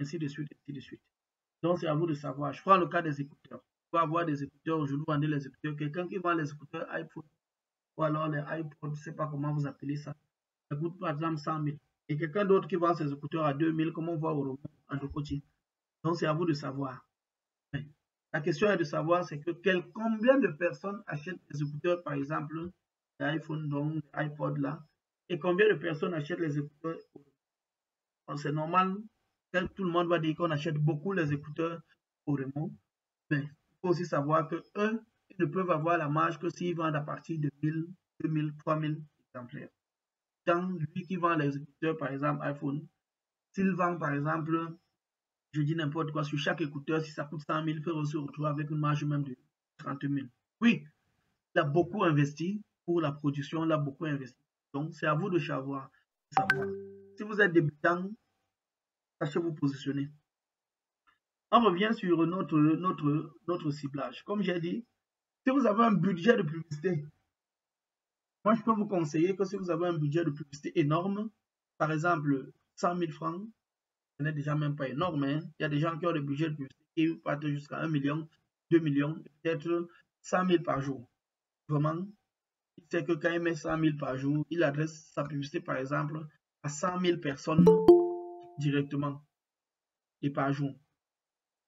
ainsi de suite, ainsi de suite. Donc, c'est à vous de savoir. Je prends le cas des écouteurs. Vous pouvez avoir des écouteurs, aujourd'hui, vendre les écouteurs. Quelqu'un qui vend les écouteurs iPhone ou alors les iPods, je ne sais pas comment vous appelez ça. Ça coûte par exemple 100 000. Et quelqu'un d'autre qui vend ses écouteurs à 2 000, comme on voit au robot en coaching. Donc, c'est à vous de savoir. Mais la question est de savoir, c'est que combien de personnes achètent des écouteurs, par exemple, les iPhone, donc les iPod là, et combien de personnes achètent les écouteurs. C'est normal, tout le monde va dire qu'on achète beaucoup les écouteurs au remote, mais il faut aussi savoir que eux, ils ne peuvent avoir la marge que s'ils vendent à partir de 1000, 2000, 3000 exemplaires. Dans lui qui vend les écouteurs, par exemple iPhone, s'il vend par exemple, je dis n'importe quoi, sur chaque écouteur, si ça coûte 100 000, il peut se retrouver avec une marge même de 30 000. Oui, il a beaucoup investi pour la production, il a beaucoup investi. Donc, c'est à vous de savoir. Si vous êtes débutant, sachez vous positionner. On revient sur notre ciblage. Comme j'ai dit, si vous avez un budget de publicité, moi, je peux vous conseiller que si vous avez un budget de publicité énorme, par exemple 100 000 francs, ce n'est déjà même pas énorme. Hein. Il y a des gens qui ont des budgets de publicité qui partent jusqu'à 1 million, 2 millions, peut-être 100 000 par jour. Vraiment, il sait que quand il met 100 000 par jour, il adresse sa publicité, par exemple, à 100 000 personnes directement et par jour.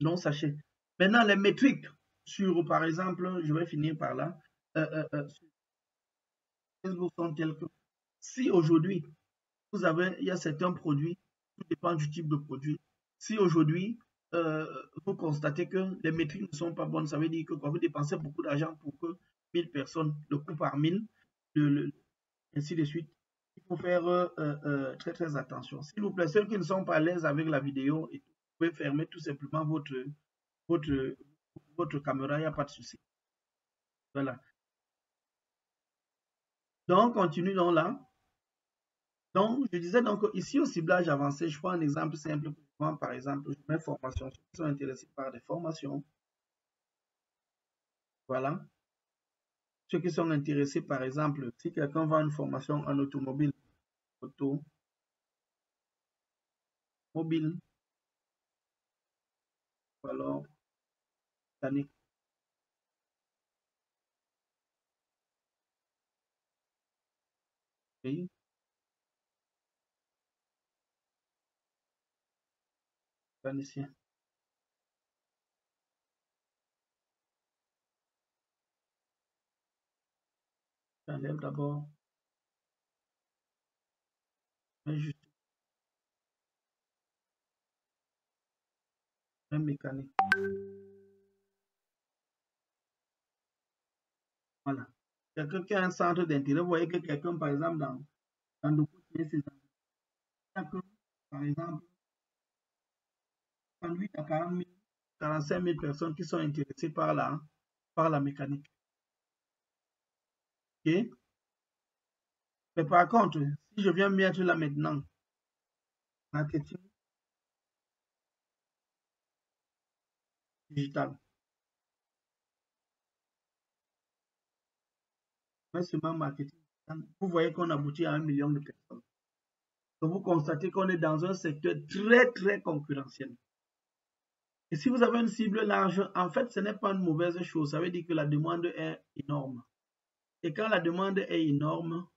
Donc, sachez. Maintenant, les métriques sur, par exemple, je vais finir par là, Facebook sont telles que si aujourd'hui, il y a certains produits, tout dépend du type de produit. Si aujourd'hui, vous constatez que les métriques ne sont pas bonnes, ça veut dire que quand vous dépensez beaucoup d'argent pour que 1000 personnes, le coût par 1000, ainsi de suite, il faut faire très très attention. S'il vous plaît, ceux qui ne sont pas à l'aise avec la vidéo, vous pouvez fermer tout simplement votre caméra, il n'y a pas de souci. Voilà. Donc, continue donc là. Donc, je disais donc ici au ciblage avancé, je prends un exemple simple. Moi, par exemple, je mets formation. Ceux qui sont intéressés par des formations. Voilà. Ceux qui sont intéressés, par exemple, si quelqu'un vend une formation en automobile, automobile, ou alors mécanique. Oui, mécanicien. J'enlève d'abord, mais juste un mécanique. Voilà. Quelqu'un qui a un centre d'intérêt, vous voyez que quelqu'un, par exemple, dans le côté, c'est par exemple, 38 à 40 000, 45 000 personnes qui sont intéressées par la mécanique. OK? Mais par contre, si je viens mettre là maintenant, marketing digital, mais seulement marketing digital, vous voyez qu'on aboutit à 1 million de personnes. Donc vous constatez qu'on est dans un secteur très, très concurrentiel. Et si vous avez une cible large, en fait, ce n'est pas une mauvaise chose. Ça veut dire que la demande est énorme. Et quand la demande est énorme,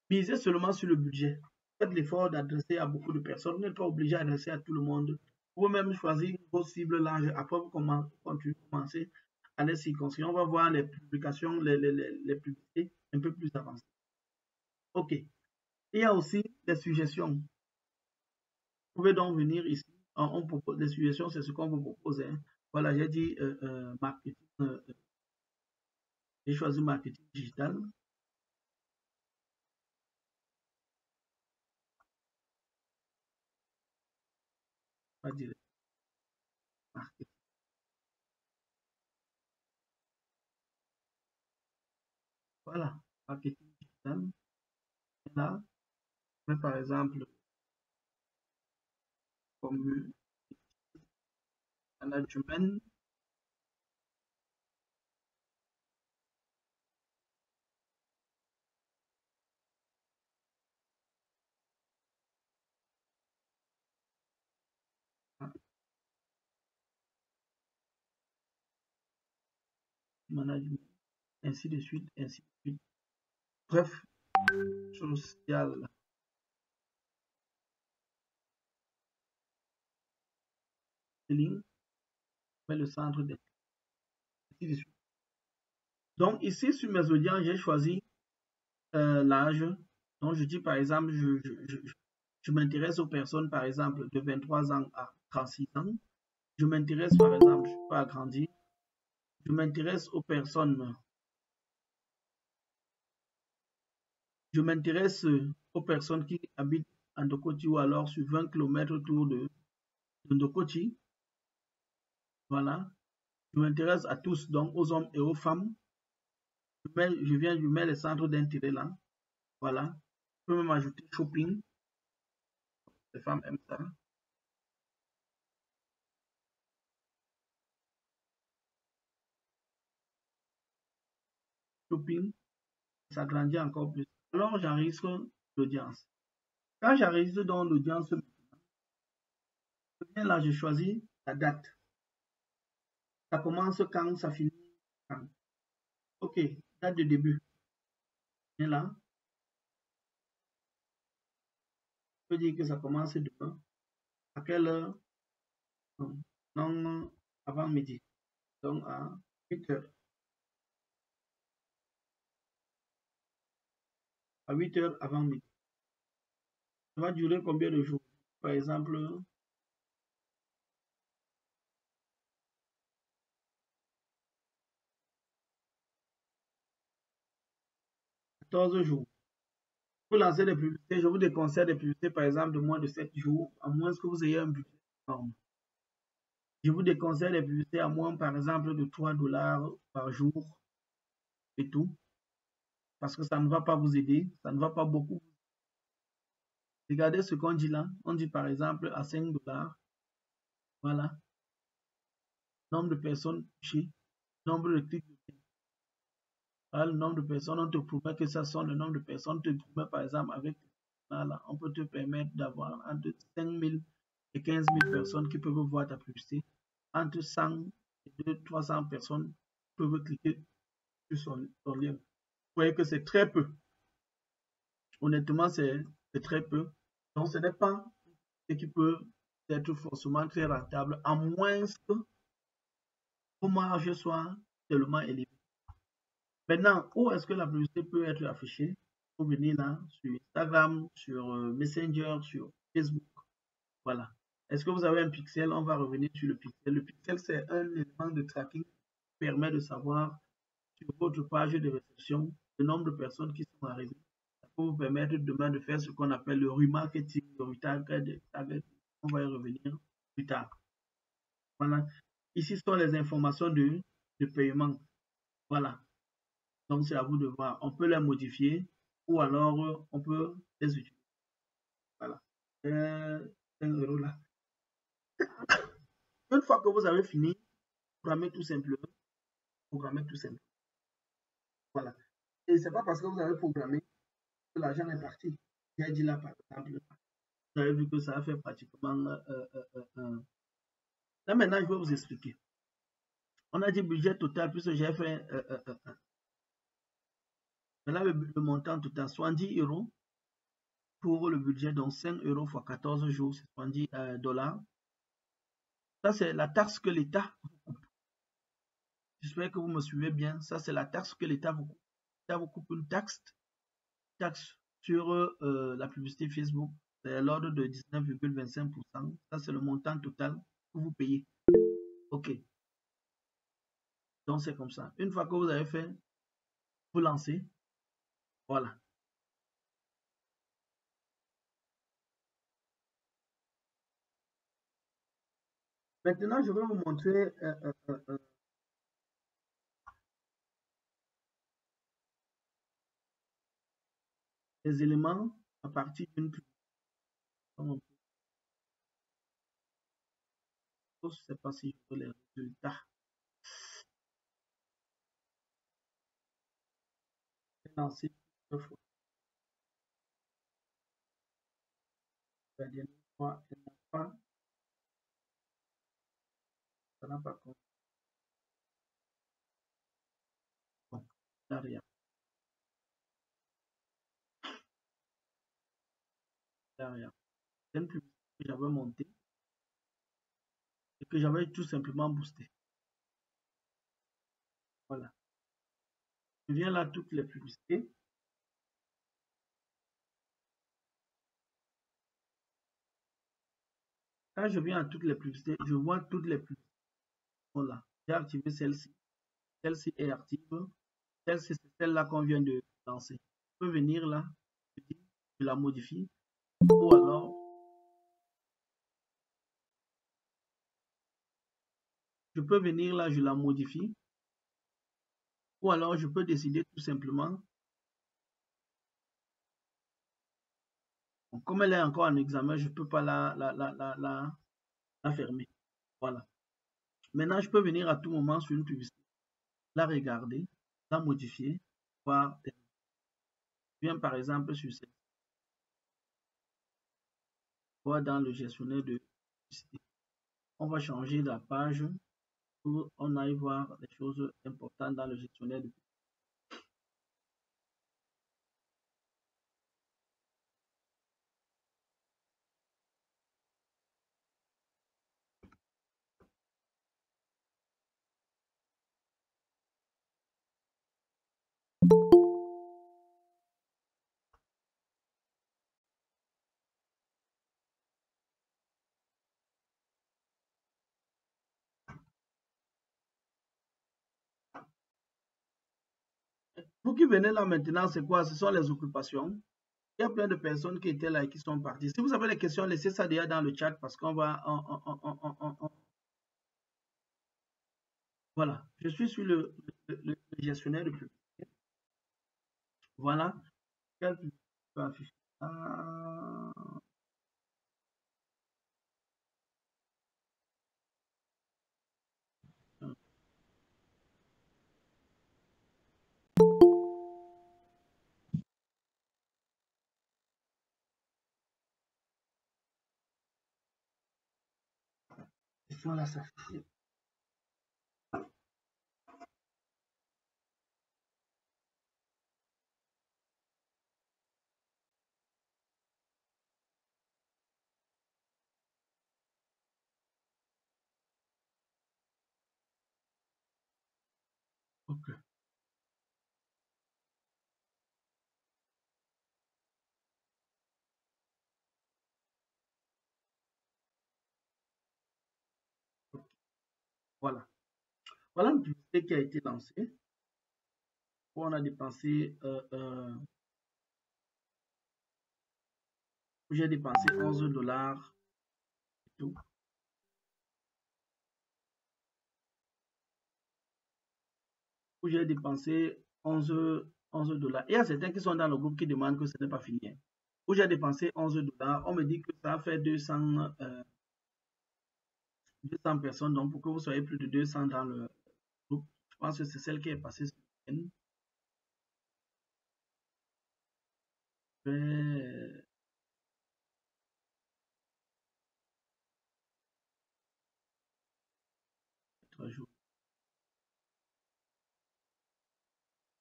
misez seulement sur le budget. Faites l'effort d'adresser à beaucoup de personnes. Vous n'êtes pas obligé d'adresser à tout le monde. Vous pouvez même choisir vos cibles larges. Après, vous commencez à les circonscrire. On va voir les publications, les publicités un peu plus avancées. OK. Il y a aussi des suggestions. Vous pouvez donc venir ici. On propose des suggestions, c'est ce qu'on vous propose. Hein. Voilà, j'ai dit marketing. J'ai choisi marketing digital. Pas direct. Marketing. Voilà, marketing digital. Et là, mais par exemple, comme management, management, ainsi de suite, ainsi de suite. Bref, social, selling, mais le centre d'intérêt, ainsi de suite. Donc ici, sur mes audiences, j'ai choisi l'âge. Donc je dis par exemple, je m'intéresse aux personnes, par exemple, de 23 ans à 36 ans. Je m'intéresse, par exemple, je peux agrandir. Je m'intéresse aux personnes. Je m'intéresse aux personnes qui habitent à Ndokoti ou alors sur 20 km autour de Ndokoti. Voilà. Je m'intéresse à tous, donc aux hommes et aux femmes. Je mets les centres d'intérêt là. Voilà. Je peux même ajouter shopping. Les femmes aiment ça. Shopping, ça grandit encore plus. Alors j'enregistre l'audience. Quand j'enregistre dans l'audience, là, je choisis la date. Ça commence quand, ça finit quand. OK, date de début. Et là, je peux dire que ça commence demain. À quelle heure? Non, avant midi. Donc à 8 heures. À 8 heures avant midi. Ça va durer combien de jours? Par exemple, 14 jours. Pour lancer des publicités, je vous déconseille des publicités, par exemple, de moins de 7 jours, à moins que vous ayez un budget énorme. Je vous déconseille des publicités à moins, par exemple, de 3 dollars par jour et tout, parce que ça ne va pas vous aider, ça ne va pas beaucoup. Regardez ce qu'on dit là. On dit par exemple à 5 dollars. Voilà. Nombre de personnes touchées, nombre de clics. Voilà, le nombre de personnes, on te promet que ça sont le nombre de personnes. On te promet par exemple avec là, on peut te permettre d'avoir entre 5 000 et 15 000 personnes qui peuvent voir ta publicité. Entre 100 et 300 personnes peuvent cliquer sur son lien. Vous voyez que c'est très peu. Honnêtement, c'est très peu. Donc, ce n'est pas ce qui peut être forcément très rentable, à moins que vos marges soient tellement élevées. Maintenant, où est-ce que la publicité peut être affichée? Vous venez là, sur Instagram, sur Messenger, sur Facebook. Voilà. Est-ce que vous avez un pixel? On va revenir sur le pixel. Le pixel, c'est un élément de tracking qui permet de savoir sur votre page de réception le nombre de personnes qui sont arrivées. Ça peut vous permettre demain de faire ce qu'on appelle le remarketing, le retarget. On va y revenir plus tard. Voilà. Ici sont les informations de paiement. Voilà. Donc, c'est à vous de voir. On peut les modifier ou alors on peut les utiliser. Voilà. 5 euros là. Une fois que vous avez fini, programmez tout simplement. Programmez tout simplement. Voilà. Et c'est pas parce que vous avez programmé que l'argent est parti. J'ai dit là, par exemple, vous avez vu que ça a fait pratiquement. Là, maintenant, je vais vous expliquer. On a dit budget total, puisque j'ai fait. Là, le montant total, 70 euros pour le budget, donc 5 euros x 14 jours, c'est 70 dollars. Ça, c'est la taxe que l'État vous coupe. J'espère que vous me suivez bien. Ça, c'est la taxe que l'État vous coupe. L'État vous coupe une taxe sur la publicité Facebook. C'est à l'ordre de 19,25%. Ça, c'est le montant total que vous payez. OK. Donc, c'est comme ça. Une fois que vous avez fait, vous lancez. Voilà. Maintenant, je vais vous montrer les éléments à partir d'une publicité. Je ne sais pas si je veux les résultats. Lancer plusieurs fois. La dernière fois, elle n'a pas, ça n'a pas compté. Bon, là, rien. Là, rien. C'est une publicité que j'avais montée et que j'avais tout simplement boosté. Voilà. Je viens là, toutes les publicités. Quand je viens à toutes les publicités, je vois toutes les publicités sont là. J'ai activé celle-ci. Celle-ci est active. Celle-ci, c'est celle-là qu'on vient de lancer. Je peux venir là, je la modifie. Ou alors, je peux venir là, je la modifie. Ou alors, je peux décider tout simplement. Comme elle est encore en examen, je ne peux pas la fermer. Voilà. Maintenant, je peux venir à tout moment sur une publicité, la regarder, la modifier, voir. Je viens par exemple sur cette. Voir dans le gestionnaire de publicité. On va changer la page pour qu'on aille voir les choses importantes dans le gestionnaire de publicité. Vous qui venez là maintenant, c'est quoi? Ce sont les occupations. Il y a plein de personnes qui étaient là et qui sont parties. Si vous avez des questions, laissez ça déjà dans le chat parce qu'on va. Voilà. Je suis sur le gestionnaire de publicité. Voilà. Quelle publicité peut afficher? Voilà, ça fait. Ok. Ok. Voilà. Voilà une publicité qui a été lancée. Où on a dépensé, où j'ai dépensé 11 dollars et tout. Où j'ai dépensé 11 dollars. Et il y a certains qui sont dans le groupe qui demandent que ce n'est pas fini. Où j'ai dépensé 11 dollars, on me dit que ça fait 200 personnes. Donc, pour que vous soyez plus de 200 dans le groupe, je pense que c'est celle qui est passée ce week-end. Je vais 3 jours.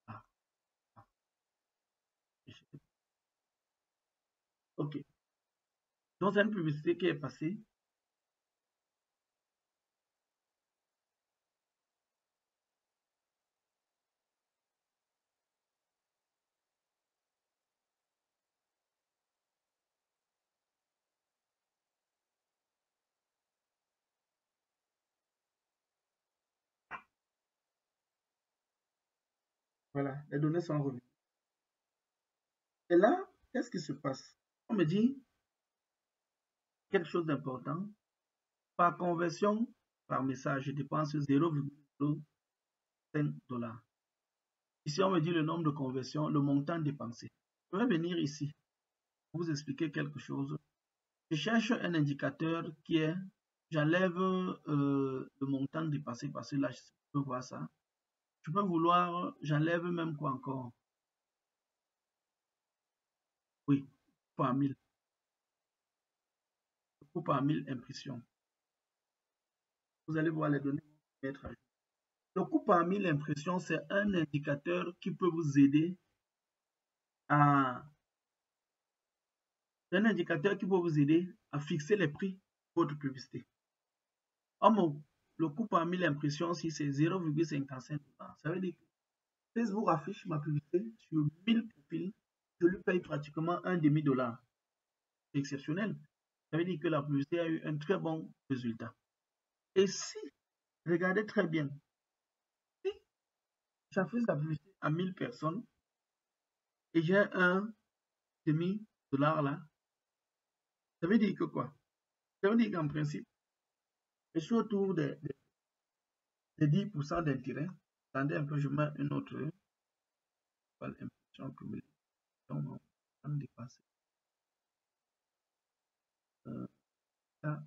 Ah, ah, ok. Donc, c'est une publicité qui est passée. Voilà, les données sont revenues. Et là, qu'est-ce qui se passe? On me dit quelque chose d'important. Par conversion, par message, je dépense 0,05 dollars. Ici, on me dit le nombre de conversions, le montant dépensé. Je vais venir ici pour vous expliquer quelque chose. Je cherche un indicateur qui est, j'enlève le montant dépensé parce que là, je peux voir ça. Je peux vouloir, j'enlève même quoi encore? Oui, par 1000. Coût par 1000 impressions. Vous allez voir les données mettre à jour. Le coût par 1000 impressions, c'est un indicateur qui peut vous aider à C'est un indicateur qui peut vous aider à fixer les prix de votre publicité. Le coût par 1000 impressions, si c'est 0,55 $, ça veut dire que Facebook affiche ma publicité sur 1000 profils, je lui paye pratiquement un demi-dollar. C'est exceptionnel. Ça veut dire que la publicité a eu un très bon résultat. Et si, regardez très bien, si j'affiche la publicité à 1000 personnes et j'ai un demi-dollar là, ça veut dire que quoi? Ça veut dire qu'en principe, je suis autour des 10% d'intérêt. Attendez un peu, je mets une autre impression cumulée. Donc, on va dépasser. Ça,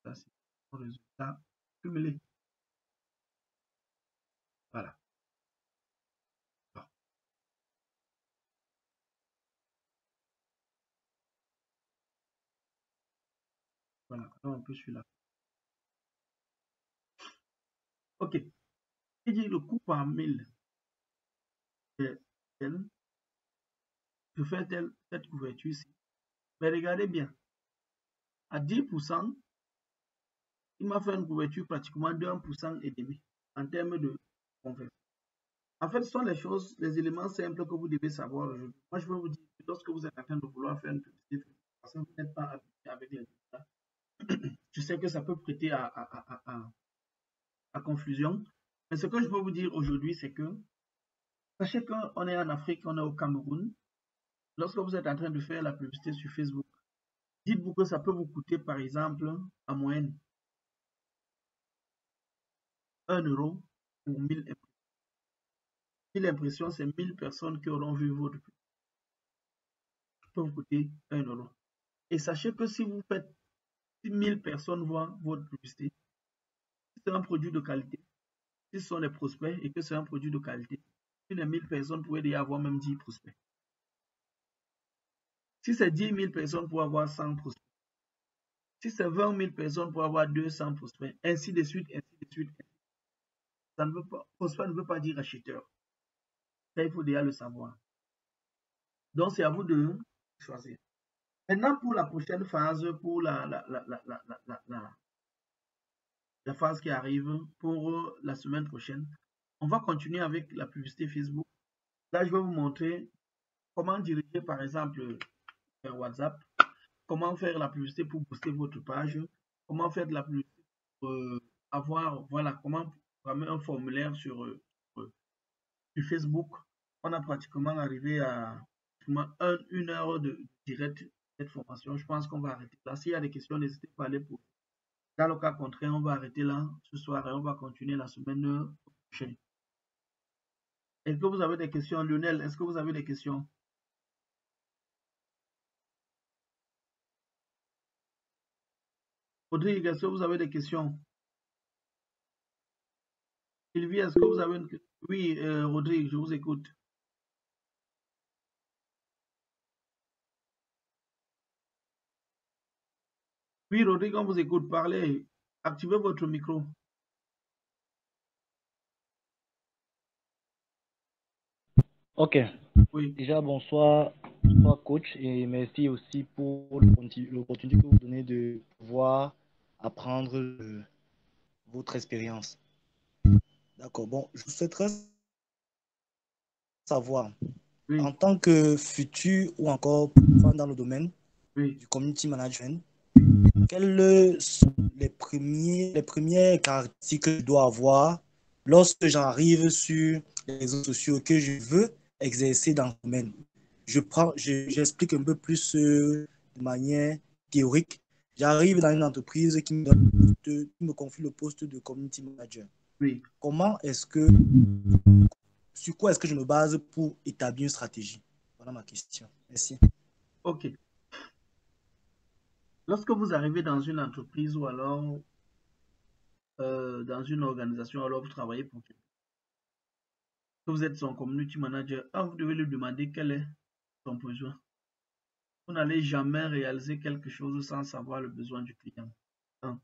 ça c'est le résultat cumulé. Voilà. Bon. Voilà. Alors, on peut suivre là. OK. Il dit le coût par 1000 est tel. Je fais cette couverture ici. Mais regardez bien. À 10%, il m'a fait une couverture pratiquement de 1% et demi en termes de conversion. En fait, ce sont les choses, les éléments simples que vous devez savoir aujourd'hui. Moi, je veux vous dire que lorsque vous êtes en train de vouloir faire une publicité, parce que vous n'êtes pas habitué avec les résultats, je sais que ça peut prêter à confusion. Mais ce que je peux vous dire aujourd'hui, c'est que sachez qu'on est en Afrique, on est au Cameroun. Lorsque vous êtes en train de faire la publicité sur Facebook, dites-vous que ça peut vous coûter, par exemple, en moyenne 1 euro pour 1000 impressions. 1000 impressions, c'est 1000 personnes qui auront vu votre publicité. Ça peut vous coûter 1 euro. Et sachez que si vous faites, si 1000 personnes voient votre publicité, si c'est un produit de qualité, si ce sont des prospects et que c'est un produit de qualité, si les 1000 personnes pouvaient déjà avoir même 10 prospects. Si c'est 10 000 personnes pour avoir 100 prospects, Si c'est 20 000 personnes pour avoir 200 prospects, ainsi de suite, ainsi de suite. Ça ne veut pas, prospect ne veut pas dire acheteur. Ça, il faut déjà le savoir. Donc, c'est à vous de choisir. Maintenant, pour la prochaine phase, pour la phase qui arrive, pour la semaine prochaine, on va continuer avec la publicité Facebook. Là, je vais vous montrer comment diriger, par exemple, WhatsApp, comment faire la publicité pour booster votre page, comment faire de la publicité pour avoir, voilà, comment programmer un formulaire sur Facebook. On a pratiquement arrivé à une heure de direct cette formation. Je pense qu'on va arrêter là. S'il y a des questions, n'hésitez pas à les poser. Dans le cas contraire, on va arrêter là ce soir et on va continuer la semaine prochaine. Est-ce que vous avez des questions, Lionel? Est-ce que vous avez des questions? Rodrigue, est-ce que vous avez des questions? Sylvie, est-ce que vous avez une question? Oui, Rodrigue, je vous écoute. Oui, Rodrigue, on vous écoute. Parlez. Activez votre micro. Ok. Oui. Déjà, bonsoir, bonsoir coach, et merci aussi pour l'opportunité que vous donnez de pouvoir apprendre votre expérience. D'accord. Bon, je souhaiterais savoir, Oui. en tant que futur ou encore dans le domaine Oui. du community management, quelles sont les premières caractéristiques que je dois avoir lorsque j'arrive sur les réseaux sociaux que je veux exercer dans le domaine? J'explique un peu plus de manière théorique. J'arrive dans une entreprise qui me confie le poste de community manager. Oui. Sur quoi est-ce que je me base pour établir une stratégie? Voilà ma question. Merci. OK. Lorsque vous arrivez dans une entreprise ou alors dans une organisation, alors vous travaillez pour quelqu'un, que vous êtes son community manager, vous devez lui demander quel est son besoin. Vous n'allez jamais réaliser quelque chose sans savoir le besoin du client. Vous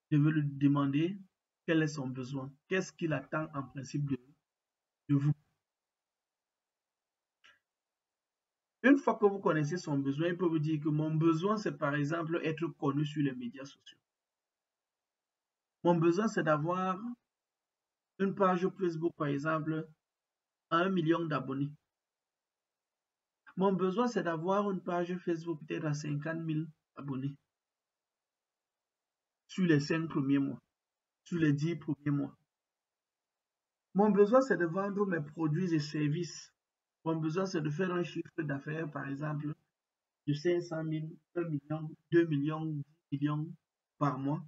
devez lui demander quel est son besoin, qu'est-ce qu'il attend en principe de vous. Une fois que vous connaissez son besoin, il peut vous dire que mon besoin, c'est par exemple être connu sur les médias sociaux. Mon besoin, c'est d'avoir une page Facebook, par exemple, à 1 million d'abonnés. Mon besoin, c'est d'avoir une page Facebook peut-être à 50 000 abonnés sur les 5 premiers mois, sur les 10 premiers mois. Mon besoin, c'est de vendre mes produits et services. Mon besoin, c'est de faire un chiffre d'affaires, par exemple, de 500 000, 1 million, 2 millions, 10 millions par mois.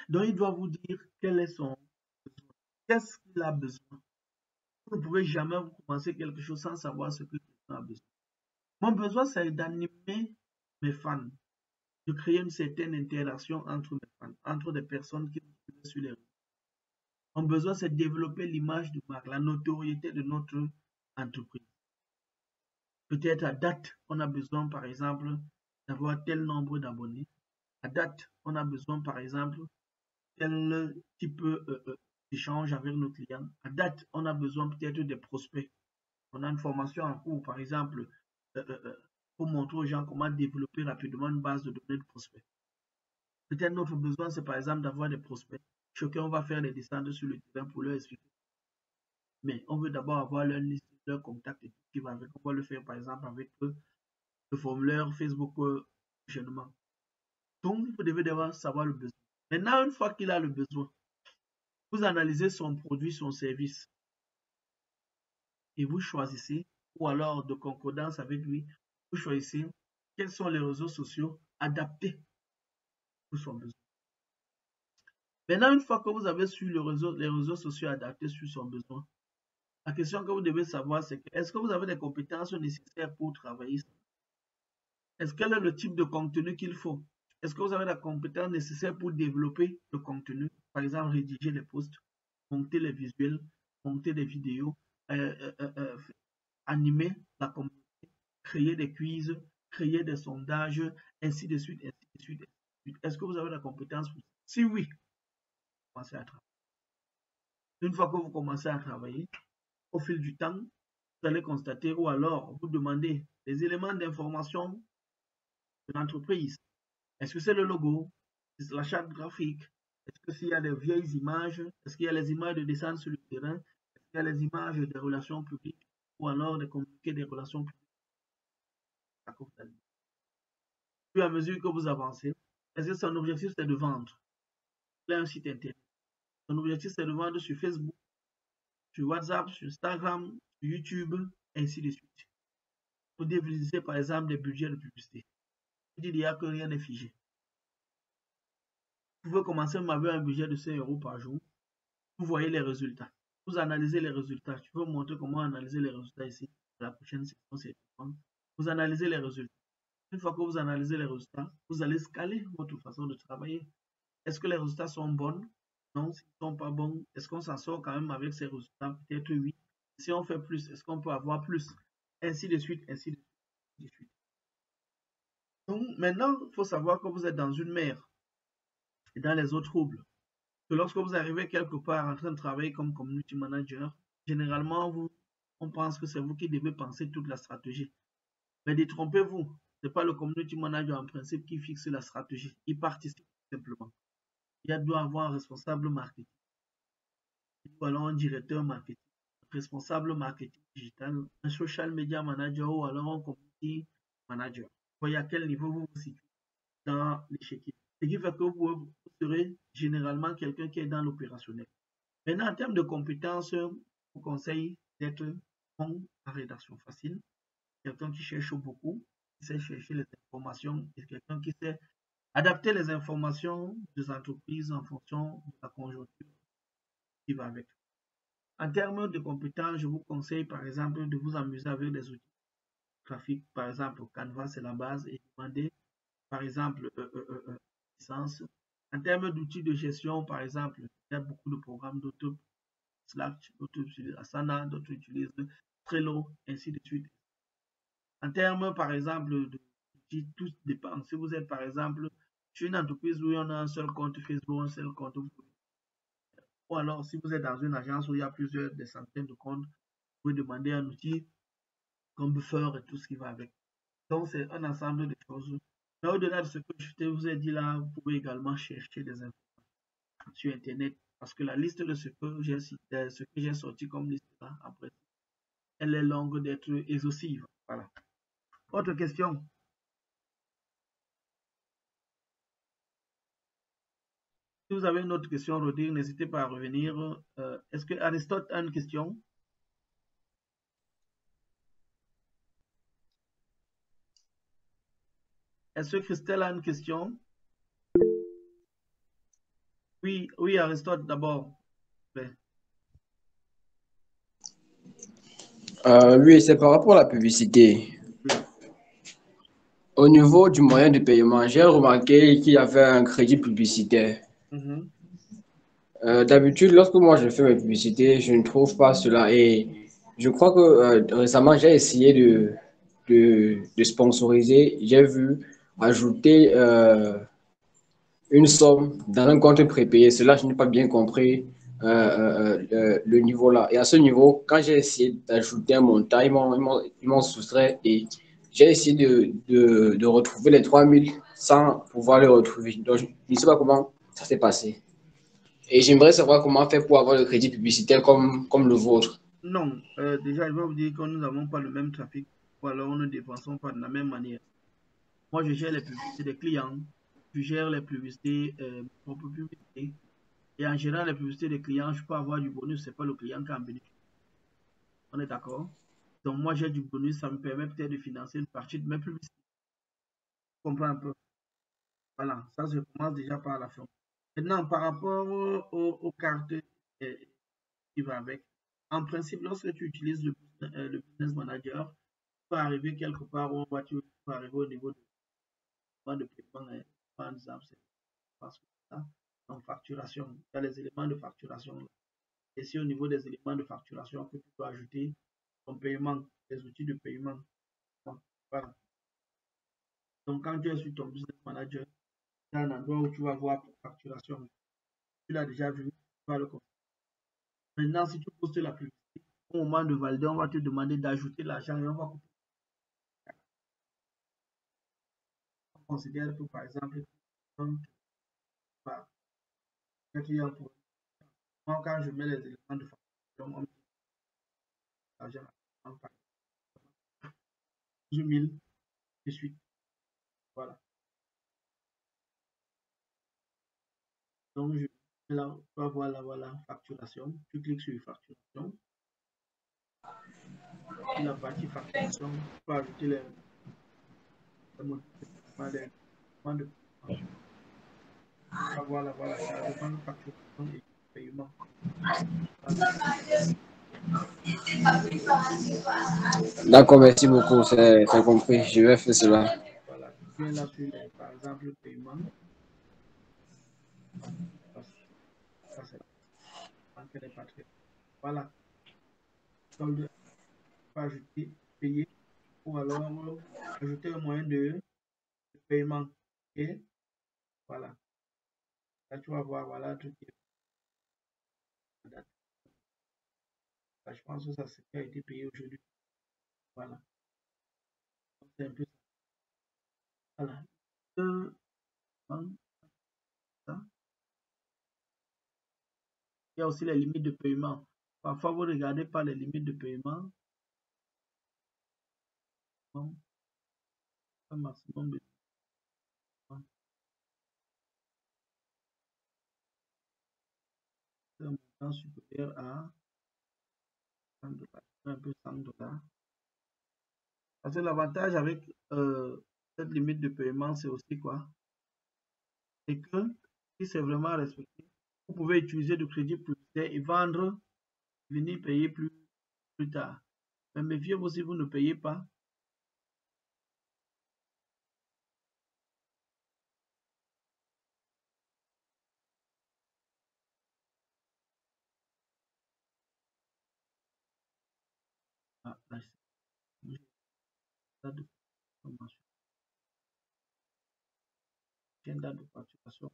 Donc, il doit vous dire quel est son besoin. Qu'est-ce qu'il a besoin? Vous ne pouvez jamais commencer quelque chose sans savoir ce que quelqu'un a besoin. Mon besoin, c'est d'animer mes fans, de créer une certaine interaction entre mes fans, entre des personnes qui me suivent sur les réseaux. Mon besoin, c'est de développer l'image de marque, la notoriété de notre entreprise. Peut-être à date, on a besoin, par exemple, d'avoir tel nombre d'abonnés. À date, on a besoin, par exemple, tel type d'échange avec nos clients. À date, on a besoin peut-être des prospects. On a une formation en cours, par exemple, pour montrer aux gens comment développer rapidement une base de données de prospects. Peut-être notre besoin, c'est par exemple d'avoir des prospects. Chacun, on va faire des descentes sur le terrain pour leur expliquer. Mais on veut d'abord avoir leur liste, leur contact et tout qui va avec. On va le faire par exemple avec le formulaire Facebook prochainement. Donc, vous devez d'abord savoir le besoin. Maintenant, une fois qu'il a le besoin, vous analysez son produit, son service et vous choisissez, ou alors de concordance avec lui, vous choisissez quels sont les réseaux sociaux adaptés pour son besoin. Maintenant, une fois que vous avez su les réseaux sociaux adaptés sur son besoin, la question que vous devez savoir, c'est est-ce que vous avez les compétences nécessaires pour travailler? Est-ce quel est le type de contenu qu'il faut? Est-ce que vous avez la compétence nécessaire pour développer le contenu? Par exemple, rédiger les posts, monter les visuels, monter des vidéos, animer la communauté, créer des quiz, créer des sondages, ainsi de suite, ainsi de suite, ainsi de suite. Est-ce que vous avez la compétence pour ça? Si oui, commencez à travailler. Une fois que vous commencez à travailler, au fil du temps, vous allez constater ou alors vous demandez des éléments d'information de l'entreprise. Est-ce que c'est le logo? Est-ce la charte graphique? Est-ce que s'il y a des vieilles images? Est-ce qu'il y a les images de descente sur le terrain? Est-ce qu'il y a les images des relations publiques ou alors des communiqués des relations publiques? Puis à mesure que vous avancez, est-ce que son objectif c'est de vendre? Il a un site internet. Son objectif c'est de vendre sur Facebook, sur WhatsApp, sur Instagram, sur YouTube, ainsi de suite. Vous définissez par exemple des budgets de publicité. Vous dites que rien n'est figé. Vous pouvez commencer même avec un budget de 5 € par jour. Vous voyez les résultats. Vous analysez les résultats. Je peux vous montrer comment analyser les résultats ici. La prochaine section, vous analysez les résultats. Une fois que vous analysez les résultats, vous allez scaler votre façon de travailler. Est-ce que les résultats sont bons? Non, s'ils ne sont pas bons, est-ce qu'on s'en sort quand même avec ces résultats? Peut-être oui. Si on fait plus, est-ce qu'on peut avoir plus? Ainsi de suite, ainsi de suite. Donc maintenant, il faut savoir que vous êtes dans une mer et dans les eaux troubles. Que lorsque vous arrivez quelque part en train de travailler comme community manager, généralement, on pense que c'est vous qui devez penser toute la stratégie. Mais détrompez-vous, ce n'est pas le community manager en principe qui fixe la stratégie. Il participe simplement. Il doit avoir un responsable marketing, ou alors un directeur marketing, un responsable marketing digital, un social media manager ou alors un community manager. Vous voyez à quel niveau vous vous situez dans l'échiquier. Ce qui fait que vous serez généralement quelqu'un qui est dans l'opérationnel. Maintenant, en termes de compétences, je vous conseille d'être bon en rédaction facile, quelqu'un qui cherche beaucoup, qui sait chercher les informations, et quelqu'un qui sait adapter les informations des entreprises en fonction de la conjoncture qui va avec. En termes de compétences, je vous conseille par exemple de vous amuser avec des outils graphiques. Par exemple, Canva, c'est la base, et demander par exemple licence. En termes d'outils de gestion, par exemple, il y a beaucoup de programmes d'autres, Slack, d'autres utilisent Asana, d'autres utilisent Trello, ainsi de suite. En termes, par exemple, d'outils, tout dépend. Si vous êtes, par exemple, chez une entreprise où on a un seul compte Facebook, un seul compte, ou alors si vous êtes dans une agence où il y a des centaines de comptes, vous pouvez demander un outil comme Buffer et tout ce qui va avec. Donc, c'est un ensemble de choses. Mais au-delà de ce que je vous ai dit là, vous pouvez également chercher des informations sur Internet parce que la liste de ce que j'ai sorti comme liste là, après, elle est longue d'être exhaustive. Voilà. Autre question? Si vous avez une autre question, Rodrigue, n'hésitez pas à revenir. Est-ce que Aristote a une question? Est-ce que Christelle a une question? Oui, oui, Aristote d'abord. Oui, c'est par rapport à la publicité. Oui. Au niveau du moyen de paiement, j'ai remarqué qu'il y avait un crédit publicitaire. Mhm. D'habitude, lorsque moi je fais mes publicités, je ne trouve pas cela. Et je crois que récemment, j'ai essayé de sponsoriser. J'ai vu ajouter une somme dans un compte prépayé. Cela, je n'ai pas bien compris le niveau là. Et à ce niveau, quand j'ai essayé d'ajouter un montant, ils m'ont soustrait et j'ai essayé de retrouver les 3000 sans pouvoir les retrouver. Donc, je ne sais pas comment ça s'est passé. Et j'aimerais savoir comment faire pour avoir le crédit publicitaire comme le vôtre. Non, déjà, je vais vous dire que nous n'avons pas le même trafic, ou alors nous ne dépensons pas de la même manière. Moi, je gère les publicités des clients, je gère les publicités, mes propres publicités. Et en gérant les publicités des clients, je peux avoir du bonus, ce n'est pas le client qui en bénéficie. On est d'accord? Donc, moi, j'ai du bonus, ça me permet peut-être de financer une partie de mes publicités. Tu comprends un peu? Voilà, ça, je commence déjà par la fin. Maintenant, par rapport aux cartes qui vont avec, en principe, lorsque tu utilises le business manager, tu peux arriver quelque part où tu peux arriver au niveau de paiement, par exemple, c'est parce que ça, en facturation, tu as les éléments de facturation. Et c'est au niveau des éléments de facturation que tu peux ajouter ton paiement, les outils de paiement. Voilà. Donc, quand tu es sur ton business manager, il y a un endroit où tu vas voir ta facturation. Tu l'as déjà vu, tu vas le comprendre. Maintenant, si tu postes la publicité, au moment de valider, on va te demander d'ajouter l'argent et on va couper. On considère que, par exemple, un client pour moi, quand je mets les éléments de facturation, on met l'argent par 18 000 de suite. Voilà. Donc, je là, tu vas voir là, voilà, facturation. Tu cliques sur facturation. Sur la partie facturation, tu peux ajouter les motifs de paiement, les demandes de paiement. Tu vas voir là, voilà, il y a demande, facturation et paiement. Voilà. D'accord, merci beaucoup, c'est compris. Je vais faire cela. Voilà. Tu viens là sur, les, par exemple, le paiement. Ça, c'est la banque des patriotes. Voilà. Solde, tu peux ajouter, payer, ou alors ajouter un moyen de paiement. Et voilà. Là, tu vas voir, voilà, tout qui est là, je pense que ça a été payé aujourd'hui. Voilà. C'est un peu ça. Voilà. Ça. Il y a aussi les limites de paiement. Parfois, vous regardez pas les limites de paiement. Un maximum de un montant supérieur à 100 $, un peu 100 $. Parce que l'avantage avec cette limite de paiement, c'est aussi quoi? C'est que si c'est vraiment respecté, vous pouvez utiliser du crédit publicitaire et vendre, venir payer plus tard. Mais méfiez-vous si vous ne payez pas. Ah, là, date de consommation. Date de facturation.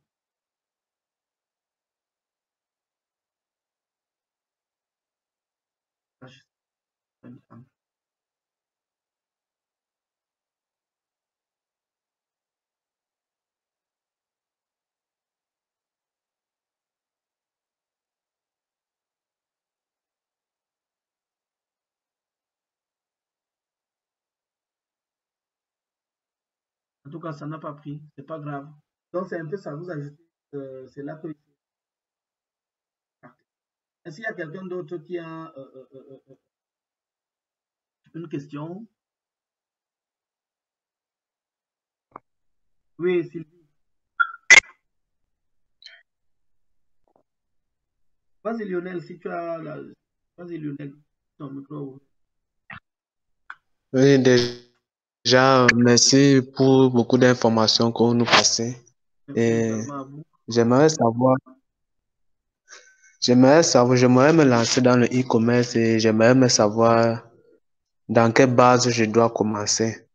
Là, en tout cas, ça n'a pas pris. C'est pas grave. Donc, c'est un peu ça. Vous ajoutez. C'est là que. Est-ce qu'il y a quelqu'un d'autre qui a une question? Oui, Sylvie. Vas-y, Lionel, si tu as la. Vas-y, Lionel, ton micro. Oui, déjà, merci pour beaucoup d'informations que vous nous passez. Merci Et également à vous. j'aimerais j'aimerais me lancer dans le e-commerce et j'aimerais me savoir dans quelle base je dois commencer.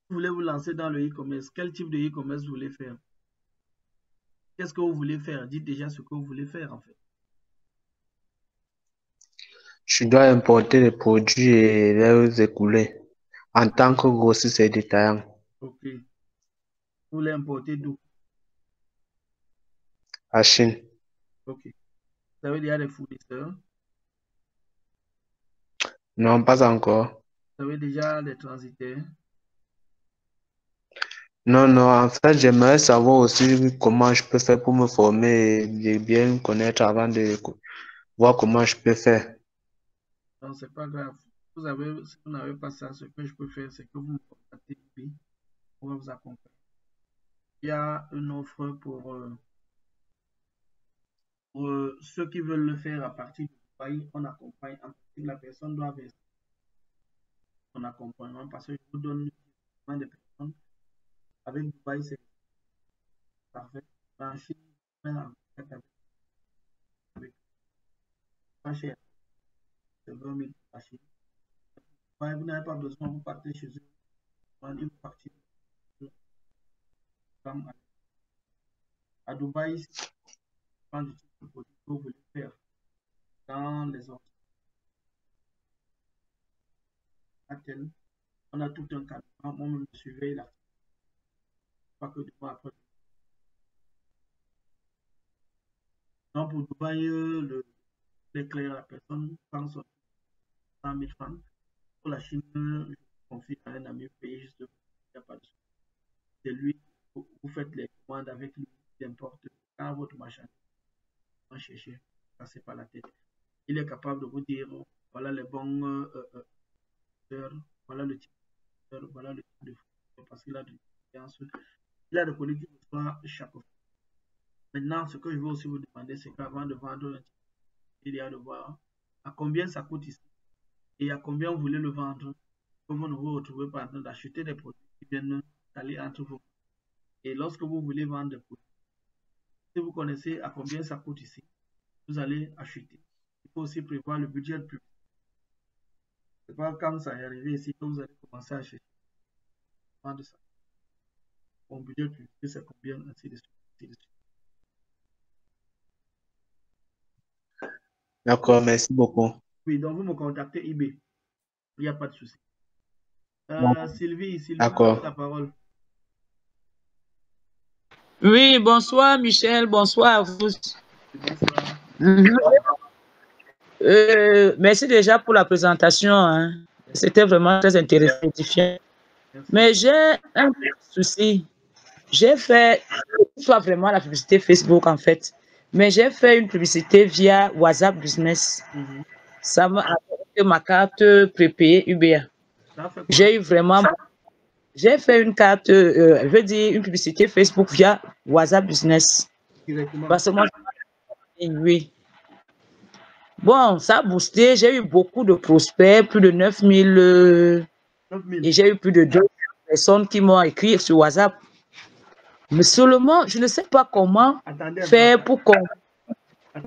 Vous voulez vous lancer dans le e-commerce? Quel type de e-commerce vous voulez faire? Qu'est-ce que vous voulez faire? Dites déjà ce que vous voulez faire en fait. Je dois importer les produits et les écouler en tant que grossiste et détaillant Ok. Vous voulez importer d'où? à Chine. Ok. Vous avez déjà des fournisseurs? Non, pas encore. Vous avez déjà des transitaires? Non, non, en fait, j'aimerais savoir aussi comment je peux faire pour me former et bien me connaître avant de voir comment je peux faire. Non, c'est pas grave. Si vous n'avez pas ça, ce que je peux faire, c'est que vous me contactez ici. On va vous accompagner. Il y a une offre pour ceux qui veulent le faire à partir du Dubaï. On accompagne. En principe, la personne doit verser son accompagnement parce que je vous donne des personnes. Avec Dubaï, c'est parfait. En Chine, avec pas cher. C'est 20 000 la Chine. Dubaï, vous n'avez pas besoin, vous partez chez eux. prendre une partie à Dubaï, si vous prenez du type de produit que vous voulez faire dans les autres hôtels, on a tout un cadre. Moi-même, je suivais là. Pas que du mois après. Donc, pour Dubaï, l'éclair, la personne prend son 100 000 francs. Pour la Chine, je confie à un ami payé juste, il n'y a pas de souci. C'est lui, vous faites les commandes avec lui, il importe. Quand votre machin, vous cherchez, passez par la tête. Il est capable de vous dire, voilà les bons heures, voilà le type d'heure, voilà le type de fruits, parce qu'il a de l'expérience. Il a des produits qui vous soient chaque fois. Maintenant, ce que je veux aussi vous demander, c'est qu'avant de vendre un type, il y a de voir à combien ça coûte ici et à combien vous voulez le vendre. Comment vous vous retrouvez par exemple d'acheter des produits qui viennent aller entre vous. Et lorsque vous voulez vendre des produits, si vous connaissez à combien ça coûte ici, vous allez acheter. Il faut aussi prévoir le budget public. Ce n'est pas quand ça est arrivé ici que vous allez commencer à acheter. Vendre ça. Mon budget public, c'est combien, ainsi de suite, ainsi de suite. D'accord, merci beaucoup. Oui, donc vous me contactez eBay. Il n'y a pas de souci. Sylvie, vous D'accord. avez la parole. Oui, bonsoir Michel, bonsoir à vous. Bonsoir. Merci déjà pour la présentation, hein. C'était vraiment très intéressant, édifiant. Mais j'ai un souci. J'ai fait, pas vraiment la publicité Facebook en fait, mais j'ai fait une publicité via WhatsApp Business. Ça m'a apporté ma carte prépayée UBA. J'ai eu vraiment, j'ai fait une carte, je veux dire une publicité Facebook via WhatsApp Business. Parce que moi, oui. Bon, ça a boosté. J'ai eu beaucoup de prospects, plus de 9000. Et j'ai eu plus de 200 personnes qui m'ont écrit sur WhatsApp. Mais seulement, je ne sais pas comment faire pour qu'on...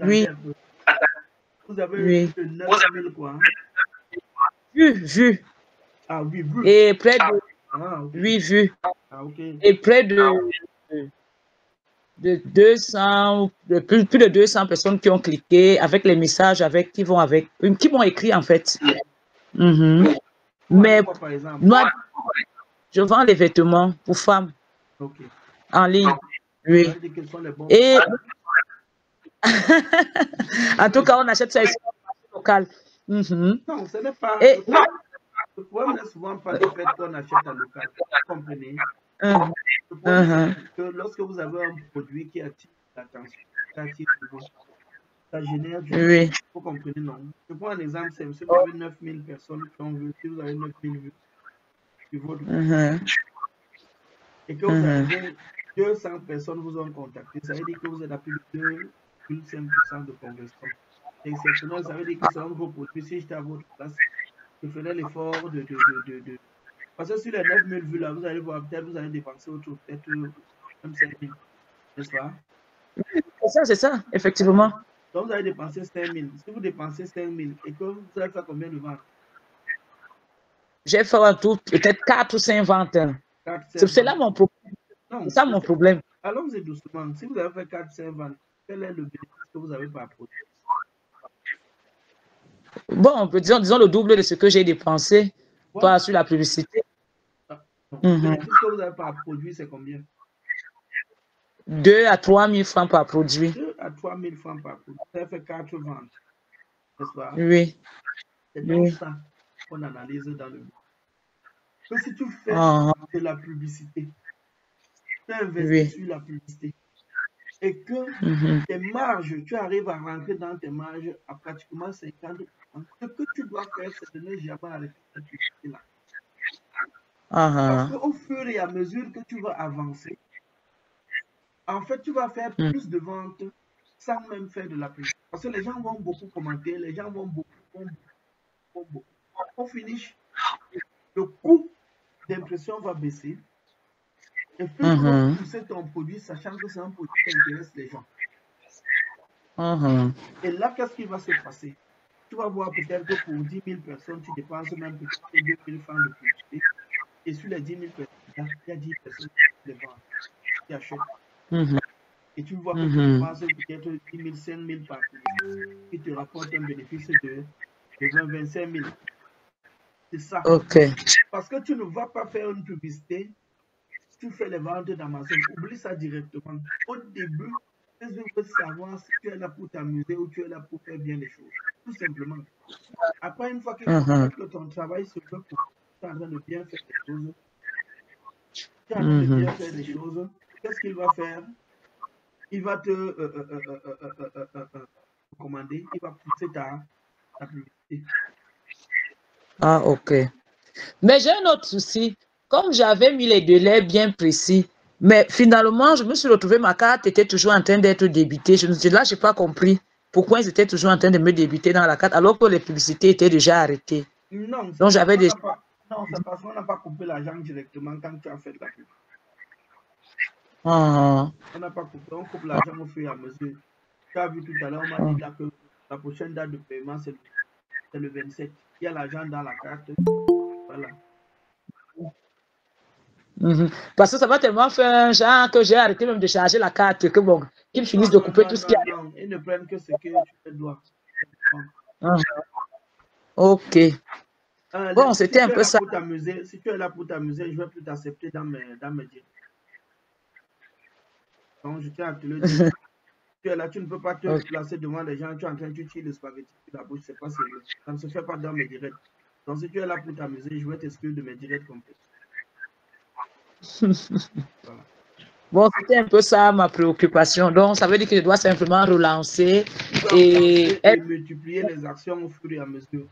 Oui. Vous avez eu plus de 9000 quoi? Vu. Ah oui, vu. Et près de... Ah, okay. Oui, vu. Ah, okay. Et près de 200, plus de 200 personnes qui ont cliqué avec les messages qui m'ont écrit en fait. Mais quoi, par exemple? moi, je vends les vêtements pour femmes en ligne. Oui. Et en tout cas, on achète ça ici local. Non, ce n'est pas. Le problème n'est souvent pas le fait qu'on achète en local. Vous comprenez? Le problème, c'est que lorsque vous avez un produit qui attire l'attention, ça génère du. Oui. Vous comprenez, non? Je prends un exemple, c'est si vous avez 9000 personnes qui ont vu, si vous avez 9000 vues sur votre et que vous avez 200 personnes vous ont contacté, ça veut dire que vous êtes à plus de 2,5% de conversion. Exceptionnel, ça veut dire que c'est un gros produit. Si j'étais à votre place, je ferais l'effort de. Parce que sur les 9000 vues là, vous allez voir, peut-être vous allez dépenser autour, peut-être même 5000, n'est-ce pas? C'est ça, effectivement. Donc vous allez dépenser 5000. Si vous dépensez 5000 et que vous allez faire combien de ventes? J'ai fait en tout peut-être 4 ou 5 ventes. C'est là mon problème. C'est ça mon problème. Allons-y doucement. Si vous avez fait 4 ou 5 ventes, quel est le bénéfice que vous avez par produit? Bon, disons le double de ce que j'ai dépensé sur la publicité. Le bénéfice que vous avez par produit, c'est combien? 2 à 3 000 francs par produit. 2 à 3 000 francs par produit. Vous avez fait 4 ventes, n'est-ce pas? Oui. C'est donc ça qu'on analyse dans le monde. Que si tu fais de la publicité, tu investis sur la publicité et que tes marges, tu arrives à rentrer dans tes marges à pratiquement 50%. Ce que tu dois faire, c'est de ne jamais arrêter cette publicité-là. Parce qu'au fur et à mesure que tu vas avancer, en fait, tu vas faire plus de ventes sans même faire de la publicité. Parce que les gens vont beaucoup commenter, les gens vont beaucoup. Au finish, le coût d'impression va baisser. Et plus tu vas pousser ton produit, sachant que c'est un produit qui intéresse les gens. Et là, qu'est-ce qui va se passer? Tu vas voir peut-être que pour 10 000 personnes, tu dépenses même peut-être 2 000 francs de publicité. Et sur les 10 000 personnes, il y a 10 personnes qui les vendent, qui achètent. Mhm. Et tu vois que tu Mhm. dépenses peut-être 10 000, 5 000 par publicité, qui te rapporte un bénéfice de 20 25 000. C'est ça. Ok. Parce que tu ne vas pas faire une publicité, tu fais les ventes d'Amazon. Oublie ça directement. Au début, Facebook veut savoir si tu es là pour t'amuser ou tu es là pour faire bien les choses. Tout simplement. Après, une fois qu'il Mhm. constate que ton travail se veut pour tu es en train de bien faire les choses, tu es en train de Mhm. bien faire les choses, qu'est-ce qu'il va faire? Il va te commander, il va pousser ta publicité. Ah, ok. Mais j'ai un autre souci. Comme j'avais mis les délais bien précis, mais finalement, je me suis retrouvé, ma carte était toujours en train d'être débitée. Là, je n'ai pas compris pourquoi ils étaient toujours en train de me débiter dans la carte, alors que les publicités étaient déjà arrêtées. Non, Donc, j'avais déjà... c'est parce qu'on n'a pas coupé l'argent directement quand tu as fait la pub. Ah, On n'a pas coupé, on coupe l'argent au fur et à mesure. Tu as vu tout à l'heure, on m'a dit là que la prochaine date de paiement, c'est le 27. Il y a l'argent dans la carte. Voilà. mhm. Parce que ça va tellement faire un genre que j'ai arrêté même de charger la carte, que bon, qu'ils finissent de couper tout ce qui arrive. Non, ils ne prennent que ce que tu te dois. Ah, ok. Bon, Si c'était tu un es peu là ça. pour t'amuser, je ne vais plus t'accepter dans mes directs. Donc, je tiens à te le dire. Tu es là, tu ne peux pas te Ok. placer devant les gens, tu es en train de tirer le spaghetti sur la bouche, c'est pas sérieux. Ça ne se fait pas dans mes directs. Donc, si tu es là pour t'amuser, je vais t'exclure de mes directs complets. Voilà. Bon, c'était un peu ça ma préoccupation. Donc, ça veut dire que je dois simplement relancer Et et... multiplier les actions au fur et à mesure.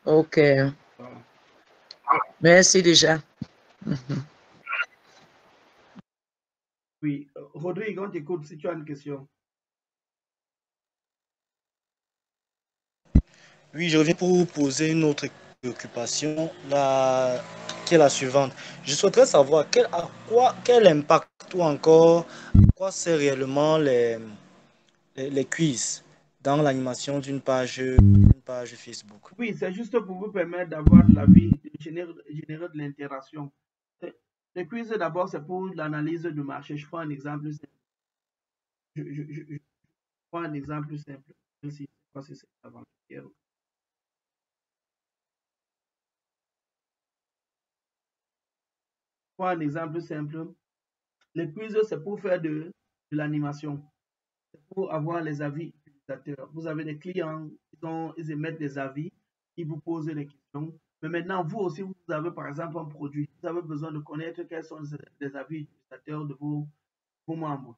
Ok. Voilà. Merci déjà. Oui, Rodrigue, on t'écoute si tu as une question. Oui, je reviens pour vous poser une autre préoccupation, qui est la suivante. Je souhaiterais savoir quel impact ou encore à quoi sert réellement les quiz dans l'animation d'une page Facebook. Oui, c'est juste pour vous permettre d'avoir de la vie, de générer de l'interaction. Les quiz, d'abord, c'est pour l'analyse du marché. Je prends un exemple simple. Je prends un exemple simple. Je sais pas si c'est avant-hier. Je prends un exemple simple. Les quiz, c'est pour faire de l'animation. C'est pour avoir les avis utilisateurs. Vous avez des clients, ils émettent des avis, ils vous posent des questions. Mais maintenant, vous aussi, vous avez par exemple un produit. Vous avez besoin de connaître quels sont les avis utilisateurs de vos membres.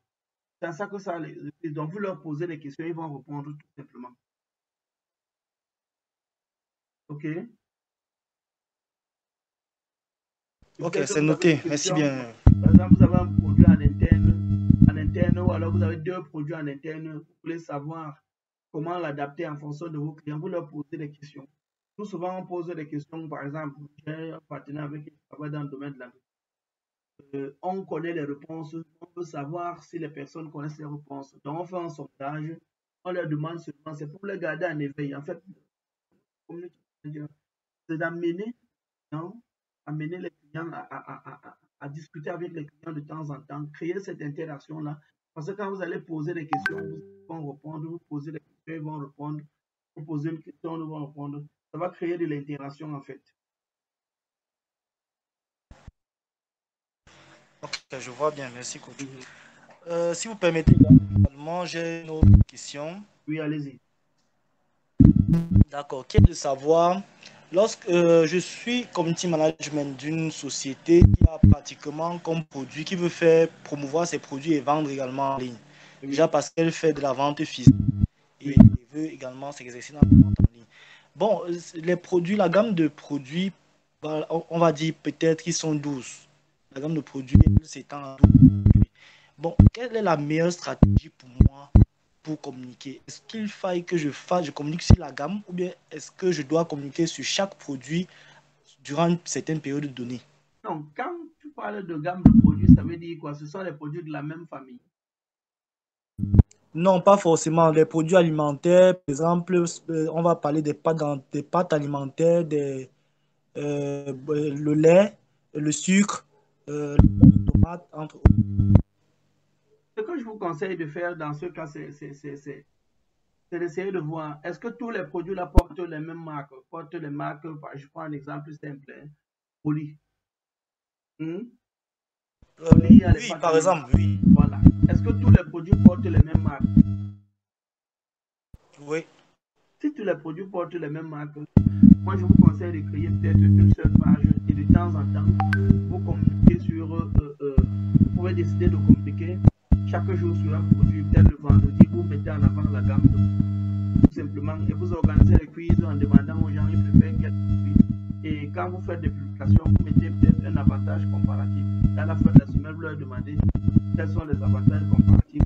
C'est à ça que ça les. Donc, vous leur posez des questions, ils vont répondre tout simplement. OK? Ok, c'est noté. Merci bien. Par exemple, vous avez un produit en interne, ou alors vous avez deux produits en interne. Vous voulez savoir comment l'adapter en fonction de vos clients. Vous leur posez des questions. Tout souvent, on pose des questions. Par exemple, j'ai un partenaire avec qui je travaille dans le domaine de l'agriculture. On connaît les réponses. On veut savoir si les personnes connaissent les réponses. Donc, on fait un sondage. On leur demande seulement. C'est pour les garder en éveil. En fait, c'est d'amener les clients à discuter avec les clients de temps en temps, créer cette interaction-là. Parce que quand vous allez poser des questions, ils vont répondre, vous posez des questions, ils vont répondre, vous posez une question, ils vont répondre. Ça va créer de l'interaction en fait. Ok, je vois bien. Merci, coach. Si vous permettez également, j'ai une autre question. Oui, allez-y. D'accord, qui est de savoir, lorsque je suis community management d'une société qui a pratiquement comme produit, qui veut faire promouvoir ses produits et vendre également en ligne. Oui. Déjà parce qu'elle fait de la vente physique et veut également s'exercer dans la vente en ligne. Bon, les produits, la gamme de produits, on va dire peut-être qu'ils sont 12. La gamme de produits s'étend à 12. Bon, quelle est la meilleure stratégie pour moi pour communiquer? Est-ce qu'il faille que je communique sur la gamme ou bien est-ce que je dois communiquer sur chaque produit durant une certaine période donnée? Donc, quand tu parles de gamme de produits, ça veut dire quoi? Ce sont les produits de la même famille. Non, pas forcément. Les produits alimentaires, par exemple, on va parler des pâtes alimentaires, le lait, le sucre, les tomates, entre autres. Ce que je vous conseille de faire dans ce cas, c'est d'essayer de voir, est-ce que tous les produits là portent les mêmes marques, portent les marques, je prends un exemple simple, hein, Oli. Oli, il y a les Oui, pâtes par Oli. exemple, oui. Voilà. Est-ce que tous les produits portent les mêmes marques? Oui. Si tous les produits portent les mêmes marques, moi je vous conseille de créer peut-être une seule page et de temps en temps, vous communiquez sur, vous pouvez décider de communiquer chaque jour sur un produit, peut-être le vendredi, vous mettez en avant la gamme de tout simplement, et vous organisez les quiz en demandant aux gens ils préfèrent quel produit. Et quand vous faites des publications, vous mettez peut-être un avantage comparatif. À la fin de la semaine, vous leur demandez quels sont les avantages comparatifs.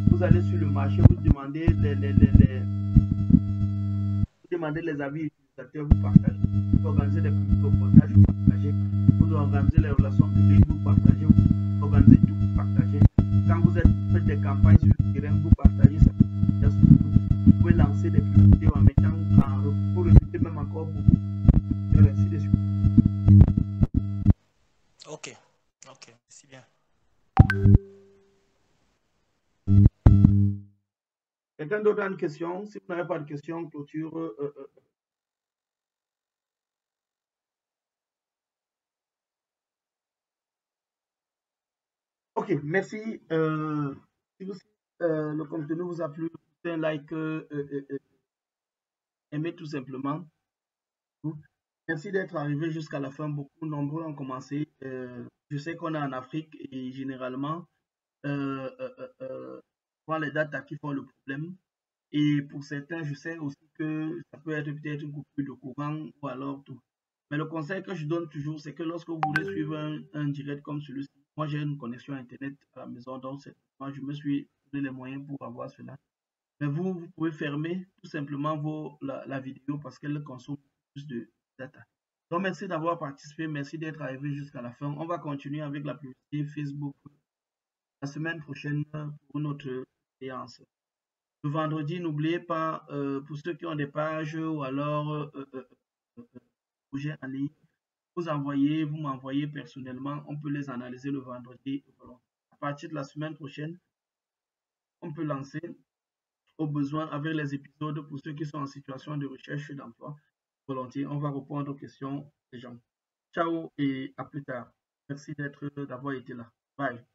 Vous allez sur le marché, vous demandez les avis utilisateurs, vous partagez. Vous organisez des reportages, vous partagez. Vous organisez les relations publiques, vous partagez. Vous organisez tout, vous partagez. Quand vous faites des campagnes sur le terrain, vous partagez ça. Vous pouvez lancer des publicités en mettant pour recruter même encore beaucoup. Et ainsi de suite. Ok, c'est bien. Quelqu'un d'autre a une question? Si vous n'avez pas de question, clôture. Ok, merci. Si le contenu vous a plu, faites un like, aimez tout simplement. Merci d'être arrivé jusqu'à la fin. Beaucoup nombreux ont commencé. Je sais qu'on est en Afrique et généralement, les dates qui font le problème. Et pour certains, je sais aussi que ça peut être peut-être une coupure de courant ou alors tout. Mais le conseil que je donne toujours, c'est que lorsque vous voulez suivre un direct comme celui-ci, moi j'ai une connexion Internet à la maison, donc moi je me suis donné les moyens pour avoir cela. Mais vous pouvez fermer tout simplement la vidéo parce qu'elle consomme plus de data. Donc merci d'avoir participé, merci d'être arrivé jusqu'à la fin. On va continuer avec la publicité Facebook la semaine prochaine pour notre séance. Le vendredi, n'oubliez pas, pour ceux qui ont des pages ou alors projets en ligne, vous m'envoyez personnellement, on peut les analyser le vendredi. À partir de la semaine prochaine, on peut lancer au besoin avec les épisodes pour ceux qui sont en situation de recherche d'emploi. Volontiers, on va répondre aux questions des gens. Ciao et à plus tard. Merci d'avoir été là. Bye.